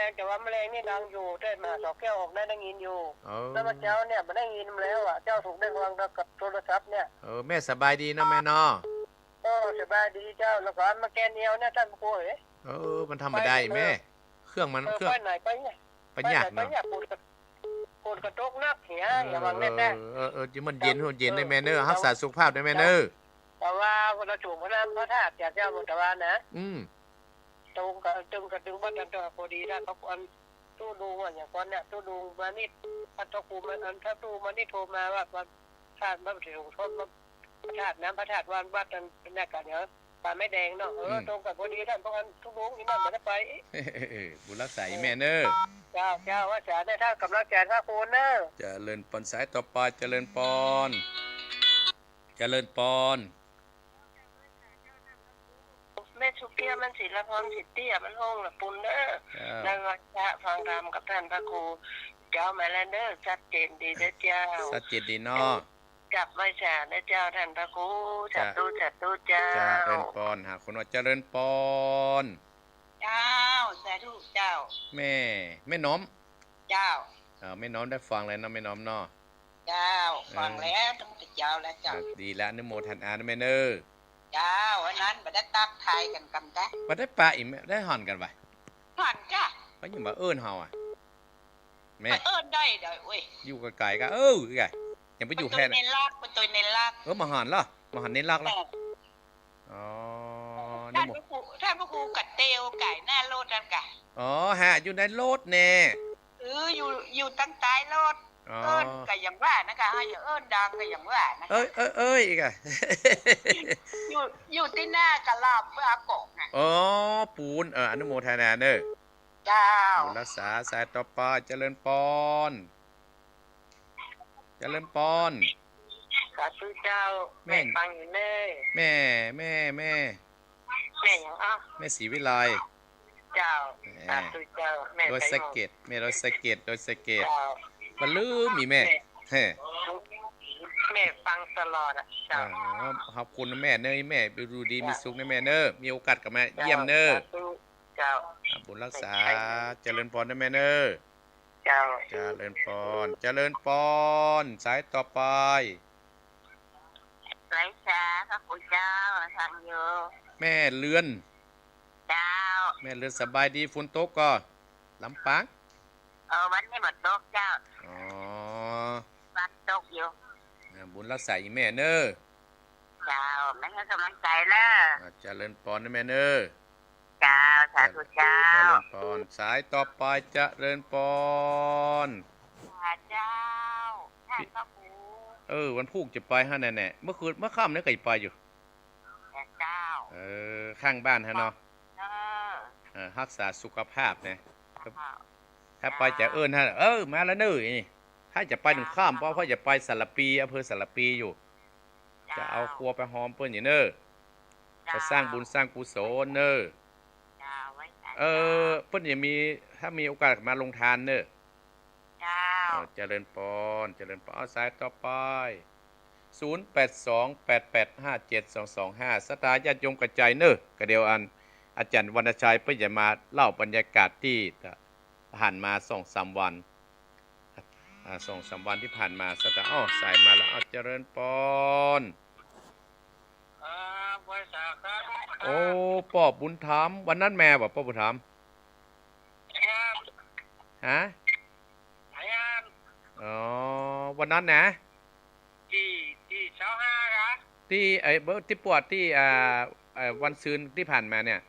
งนี่ดังอยู่ได้มาสอกแก้วออกได้ยินอยู่แล้วเมื่อเช้าเนี่ยไม่ได้ยินแล้วเจ้าถูกได้วางกับโทรศัพท์เนี่ยแม่สบายดีนะแม่เนาะสบายดีเจ้าแล้วก็มาแกนเนียวเนี่ยท่านพระครูมันทำมาได้แม่เครื่องไปไหนไปเนี่ยไปยากเนาะปูนกระตกนักเหี้ยอย่าวังแน่จะมันเย็นได้แม่เน้อรักษาสุขภาพได้แม่เน้อแต่ว่าคนละจุ่มพระนามพระธาตุจากเจ้าบุตรวานะตรงกับบ้านตัวพอดีถ้าเขาอันตู้ดูอย่างคนเนี่ยตู้ดูมานี่พัทกูมันอันถ้าตู้มานี่โทรมาว่าธาตุมาถึงทศธาตุน้ำพระธาตุวันวัดกันเป็นแน่กันเนี่ยปลาไม่แดงเนาะตรงกับพอดีท่านเพราะงั้นทุกลุงนี่มันไม่ได้ไปบุญรักษาแม่เน้อเจ้าว่าจะได้ถ้ากำลังใจถ้าคุณเน้อเจริญปอนสายต่อไปเจริญปอนแม่ชุกเกี้ยมันศิลพรสิทธิ์เตี้ยมันห้องละปุ่นเด้อแล้วก็จะฟังธรรมกับท่านพระครูเจ้ามาแล้วเด้อชัดเจนดีเด้อเจ้าชัดเจนดีเนาะจับไว้ฉาเด้อเจ้าท่านพระครูจัดตู้เจ้าเจริญปอนหาคนว่าเจริญปอนเจ้าสาธุเจ้าแม่น้อมเจ้าแม่น้อมได้ฟังแล้วนะแม่น้อมเนาะเจ้าฟังแล้วต้องติดเจ้าแล้วเจ้าดีแล้วนึกโมทันนะแม่เน้อเจ้าวันนั้นมาได้ตักไทยกันจ้ะมาได้ปลาอีกได้ห่อนกันไปห่อนจ้ะก็ยังมาเฮาแม่ได้เว้ยอยู่กับไก่ก็ไก่ยังไปอยู่แค่ในลากไปตัวในลากมาห่อนเหรอมาห่อนในลากเหรอท่านพระครูกัดเตียวไก่หน้าโลดนั่นกะอยู่ในโลดแน่อยู่ตั้งใต้โลดก็อย่างว่านะคะอย่าดังก็อย่างว่านะอีกอยู่ที่หน้ากะลาบเพื่ออากงไงปูนอนุโมทนาเด้อเจ้ารักษาสายต่อไปเจริญปอนสาธุเจ้าแม่ฟังอยู่เน่แม่อย่างแม่ศรีวิไลเจ้าสาธุเจ้าแม่โดยสเก็ตแม่โดยสเก็ตมันลืมมีแม่ฟังตลอดเจ้าขอบคุณแม่เนยแม่ดูดีมีสุขนะแม่เนอมีโอกาสกับแม่เยี่ยมเนอเจ้าบุญรักษาเจริญพรนะแม่เนอเจ้าเจริญพรสายต่อไปสายชาพระคุณเจ้าทำอยู่แม่เลือนเจ้าแม่เลือนสบายดีฝนตกก็ลำปาง วันนี้หมดตกเจ้าอ๋อวันตกอยู่บุญรักษาอีแม่เนอเจ้าแม่ให้กำลังใจนะเจริญพรนะแม่เนอเจ้าสาธุเจ้าเจริญพรสายต่อไปเจริญพรเจ้าท่านพระครูวันพุธจะไปฮะแน่ๆเมื่อคืนเมื่อค่ำเนี่ยก็ไปอยู่เจ้าข้างบ้านฮะเนาะรักษาสุขภาพเนี่ยถ้าไปจะฮะมาแล้วเนอนี่ถ้าจะไปถึงข้ามเพราะจะไปสารปีอำเภอสารปีอยู่จะเอาครัวไปหอมเปิ้นอย่างเนอจะสร้างบุญสร้างกุศลเนอเปิ้นอย่ามีถ้ามีโอกาสมาลงทานเนอเจริญพรเจริญพรสายต่อไป0828857225สตาญาติโยมกระจายเนอกระเดียวอันอาจารย์วรรณชัยเพิ่นจะมาเล่าบรรยากาศที่ผ่านมา 2-3 วัน2-3 วันที่ผ่านมาสตาใส่มาแล้วเจริญพรโอ้ป้อบุญธรรมวันนั้นแม่บอกป้อบุญธรรมฮะวันนั้นนะที่เช้าห้าครับที่ที่ปวดที่วันซืนที่ผ่านมาเนี่ย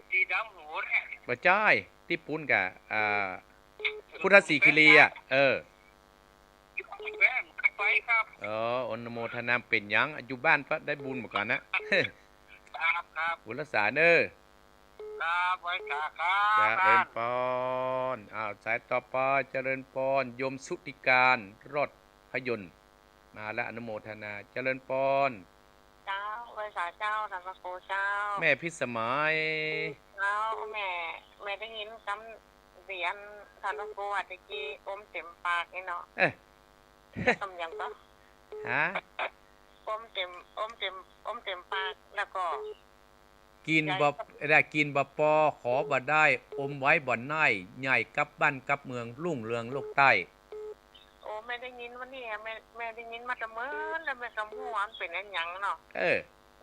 ที่ดำหูเนี่ยบ่จ้อยที่ปุ้นกับพุทธศรีคิรีไปครับอนโมทนาเป็นยังอยู่บ้านปะได้บุญเหมือนกันนะครับบุญรักษาเนอครับไว้ครับเจริญพรสายต่อไปเจริญพรโยมสุติการรถพยนต์มาแล้วอนุโมทนาเจริญพรเจ้าไว้สาเจ้าธรรมโกเจ้าแม่พิสมัยเจ้าแม่ได้ยินคำเสียงธรรมโกตะกี้อมเต็มปากนี่เนาะทำยังก็ฮะอมเต็มปากแล้วก็กินบ่ได้กินบ่ปอขอบ่ได้อมไว้บ่อนายใหญ่กับบ้านกับเมืองรุ่งเรืองโลกใต้โอ้แม่ได้ยินวันนี้แม่ได้ยินมาแต่เมื่อแล้วแม่กำหัวเป็นอันหยังเนาะ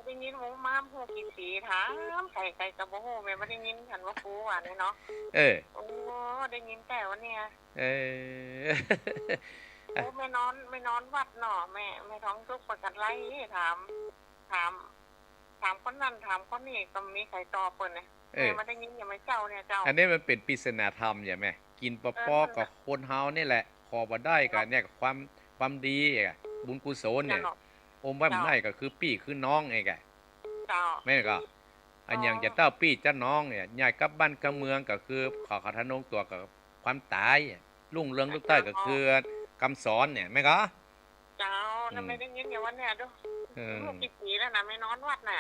ได้ยินหมูม้ามหูกินสีถามใครกับบ่ฮู้แม่บ่ได้ยินฉันว่าครูว่าเนาะโอ้ได้ยินแต่วันนี้โอ้ไม่นอนวัดเนาะแม่ท้องทุกข์ประกันไรถามคนนั้นถามคนนี้ก็มีใครตอบเปิ้นนะแม่มาได้ยินอย่ามาเจ้าเนี่ยเจ้าอันนี้มันเป็นปริศนาธรรมอย่าแม่กินปอกับคนเฮานี่แหละขอบ่ได้ก็เนี่ยความดีบุญกุศลเนี่ยอมไว้บ่ได้ก็คือพี่คือน้องไงแกแม่ก็อันอย่างจะเต้าพี่เจ้าน้องเนี่ยใหญ่กับบ้านกับเมืองก็คือขอทนงตัวกับความตายรุ่งเรืองลูกใต้ก็คือกำสอนเนี่ยแม่ก็เจ้าทำไมได้ยินอย่างวันเนี่ยดูลูกกี่ปีแล้วนะไม่นอนวัดน่ะ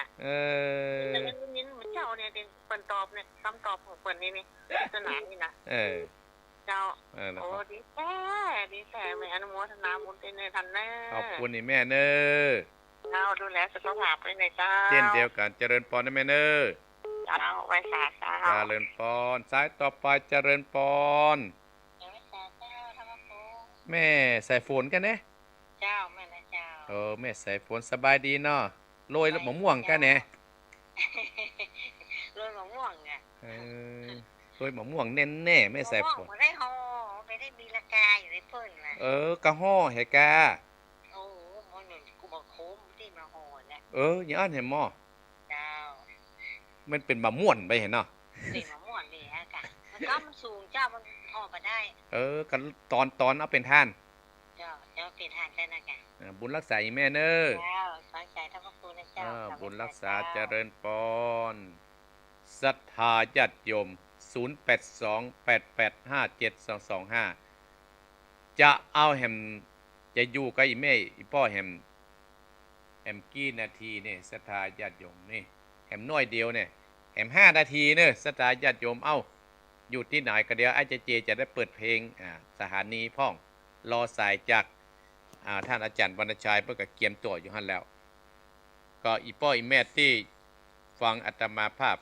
แต่ได้ยินเหมือนเจ้าเนี่ยเปิ้นตอบเนี่ยคำตอบของเปิ้นนี่สนานนี่นะเจ้าโอ้ดีแท้แม่อนุโมทนาบุญในทันแน่ขอบคุณนี่แม่เนอเจ้าดูแลสุขภาพไปในเจ้าเช่นเดียวกันเจริญพรนะแม่เนอเจ้าไว้สาเจ้าเจริญพรสายต่อไปเจริญพรแม่ใส่ฝนกันเนี่ยเจ้าแม่นะเจ้าแม่ใส่ฝนสบายดีเนาะโรยมะม่วงกันเนี่ยโรยมะม่วงไงโรยมะม่วงแน่แน่แม่ใส่ฝนไม่ได้ห่อไม่ได้มีราคาอยู่ในเพิ่นนะกะห่อเหกาโอ้มันหนึ่งกูบอกโค้งที่มาห่อเนี่ยอย่างนั้นเห็นมั้ยเจ้ามันเป็นมะม่วนไปเห็นเนาะเป็นมะม่วนนี่ฮะกะมันสูงเจ้ามันห่อมาได้กันตอนเอาเป็นท่านเจ้าเป็นท่านได้นะกะบุญรักษาอีแม่เนอเจ้าตั้งใจทั้งพระคุณนะเจ้าบุญรักษาเจริญพรศรัทธาญาติโยม0828857225จะเอาแหมจะอยู่กับอีแม่อีพ่อแหมกี่นาทีนี่ศรัทธาญาติโยมนี่แหมน้อยเดียวเนี่ยแหม5 นาทีเนี่ยศรัทธาญาติโยมอยู่ที่ไหนก็เดี๋ยวอาจารย์จะได้เปิดเพลงสถานีพ่องรอสายจากท่านอาจารย์วรรณชัยเพื่อกับเกียมตัวอยู่หั่นแล้วก็อีพ่ออีแม่ที่ฟังอาตมาภาพ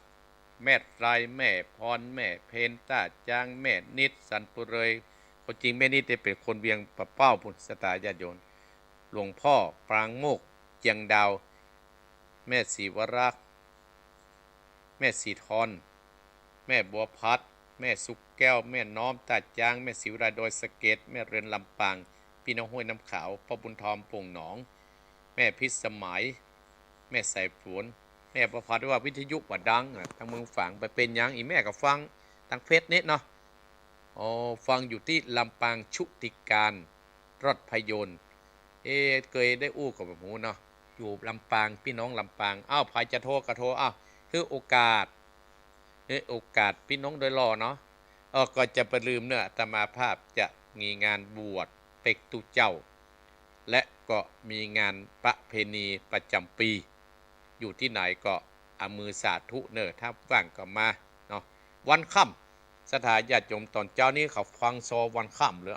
แม่ไรแม่พรแม่เพนตาจางแม่นิดสันปุเรยคนจริงแม่นิดเป็นคนเวียงปะเป้าพุทธสตาญาติโยมหลวงพ่อปรางโมกเจียงดาวแม่ศรีวรักษ์แม่ศรีทรแม่บัวพัด แม่สุกแก้วแม่น้อมตาจางแม่สิวราดอยสะเก็ดแม่เรือนลำปางพี่น้องห้วยน้ำขาวพ่อบุญทอมโป่งหนองแม่พิษสมัยแม่ใส่ฝนแม่ประพัดว่าวิทยุว่าดังทางเมืองฝางไปเป็นยังอีแม่ก็ฟังทางเฟซนี้เนาะฟังอยู่ที่ลำปางชุติการรถพยนต์เคยได้อู้กับหมูเนาะอยู่ลำปางพี่น้องลำปางใครจะโทรก็โทรคือโอกาสพี่น้องโดยรอเนาะก็จะไปลืมเนื้ออาตมาภาพจะมีงานบวชเป็กตุเจ้าและก็มีงานประเพณีประจำปีอยู่ที่ไหนก็เอามือสาธุเนอถ้าว่างก็มาเนาะวันค่ำสถานญาติโยมตอนเจ้านี้เขาฟังซอวันค่ำหรือ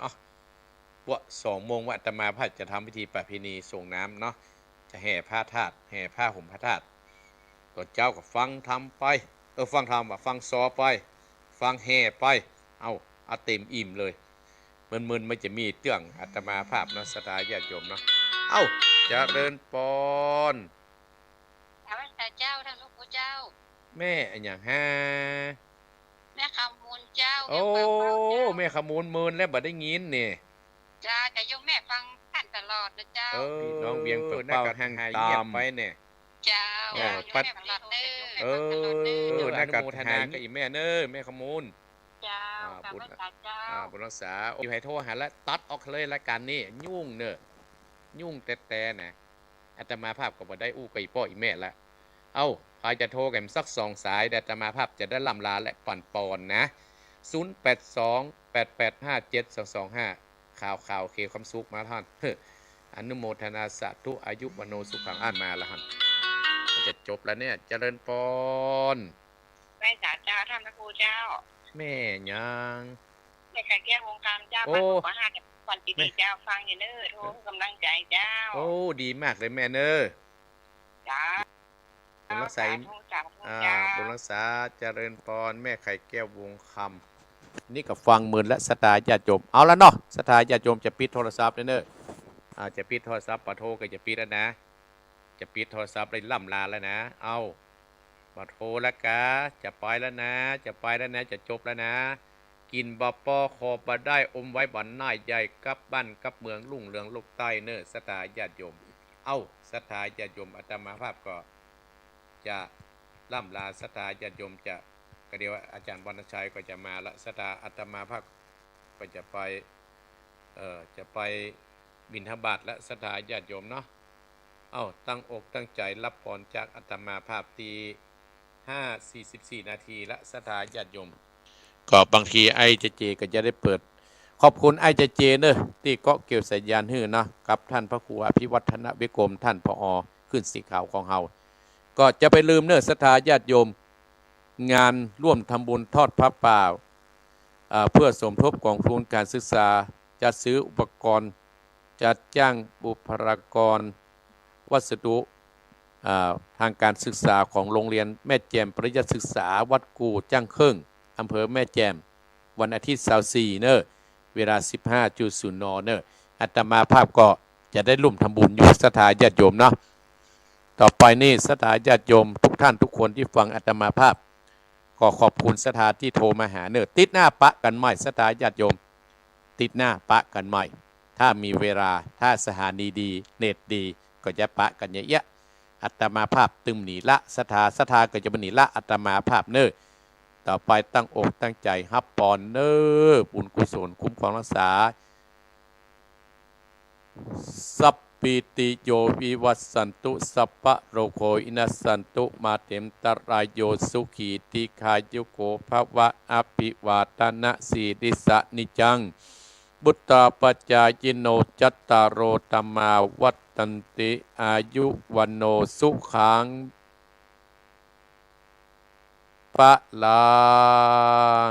ว่า2 โมงว่าอาตมาภาพจะทำพิธีประเพณีส่งน้ำเนาะจะแห่ผ้าธาตุแห่ผ้าห่มผ้าธาตุตอนเจ้าก็ฟังทำไปฟังทำฟังซอไปฟังแห่ไปเอาเต็มอิ่มเลยมึนไม่จะมีเตื้องอาตมาภาพเนาะสถานญาติโยมเนาะเจริญปอนพระเจ้าท่านลูกผู้เจ้าแม่อย่างแม่ขมูลเจ้าแม่ขมูลมืนแล้วบ่ได้ยินนี่จ้าแต่ยมแม่ฟังท่านตลอดนะเจ้าพี่น้องเวียงเปิดเป้าแห่งตามไปเนี่ยเจ้าปัดนักโมทนากับอีแม่เนอแม่ขมูลเจ้าบุญรักษาอยู่ให้โทรหาแล้วตัดออกเลยรายการนี้ยุ่งเนอะยุ่งแต่นะอาตมาภาพก็บ่ได้อู้กับอีพ่ออีแม่ละใครจะโทรกันสัก2 สายแต่อาตมาภาพจะได้ล่ำลาและปั่นปอนนะ0828857225ข่าวเคความสุขมาท่านอนุโมทนาสาธุอายุวโนสุขังอ่านมาแล้วฮะจะจบแล้วเนี่ยเจริญปอนแม่จ๋าเจ้าท่านพระครูเจ้าแม่ยังแม่ไข่แก้ววงการเจ้าบ้านหมู่บ้านวันปีเจ้าฟังอยู่เน้อโทรกำลังใจเจ้าดีมากเลยแม่เน้อจ้าบุญรักษาบุญรักษาเจริญปอนแม่ไข่แก้ววงคำนี่กับฟังมือและสตาญาติโยมเอาแล้วเนาะสตาญาติโยมจะปิดโทรศัพท์เน้อจะปิดโทรศัพท์ปะโทก็จะปิดแล้วนะจะปิดโทรศัพท์เลยล่ำลาแล้วนะปะโทแล้วกะจะไปแล้วนะจะจบแล้วนะกินบ่ปอขอบ่ได้อมไว้บ่อนน่ายใหญ่กับบ้านกับเมืองลุ่งเรืองลูกใต้เน้อสตาญาติโยมสตาญาติโยมอาตมาภาพก็จะล่ำลาสตาญาติโยมจะก็เดี๋ยวอาจารย์วรรณชัยก็จะมาละสตาอาตมาภาพก็จะไปบิณฑบาตและสตาญาติโยมเนาะตั้งอกตั้งใจรับพรจากอาตมาภาพตี5:44 นาทีละสตาญาติโยมก็บางทีไอเจก็จะได้เปิดขอบคุณไอเจเนอะที่เกาะเกี่ยวสัญญาณหื้อนะกับท่านพระครูอภิวัฒนวิกรมท่านผอ.ขึ้นสีขาวของเฮาก็จะไปลืมเนอะศรัทธาญาติโยมงานร่วมทำบุญทอดพระป่าเพื่อสมทบกองทุนการศึกษาจัดซื้ออุปกรณ์จัดจ้างบุคลากรวัสดุทางการศึกษาของโรงเรียนแม่แจ่มปริยัติศึกษาวัดกู่จ้างเครื่องอำเภอแม่แจ่มวันอาทิตย์24เนอะเวลา 15:00 นเนอะอาตมาภาพก็จะได้ร่วมทำบุญอยู่ศรัทธาญาติโยมเนาะต่อไปนี่ศรัทธาญาติโยมทุกท่านทุกคนที่ฟังอาตมาภาพก็ขอบคุณศรัทธาที่โทรมาหาเนอะติดหน้าปะกันใหม่ศรัทธาญาติโยมติดหน้าปะกันใหม่ถ้ามีเวลาถ้าสถานีดีเน็ตดีก็จะปะกันเยอะๆอาตมาภาพตึมหนีละศรัทธาก็จะบันหนีละอาตมาภาพเนอะต่อไปตั้งอกตั้งใจฮับปอนเนอบุญกุศลคุ้มครองรักษาสัพปิติโยวิวัสสันตุสัพพะโรโคอินัสสันตุมาเตมตรายโยสุขีติคายุโกภวะอภิวาทนะสีริสะนิจังบุตตาปัจจายโนจัตตารโอตัมมาวัตตันติอายุวันโนสุขังปะลัง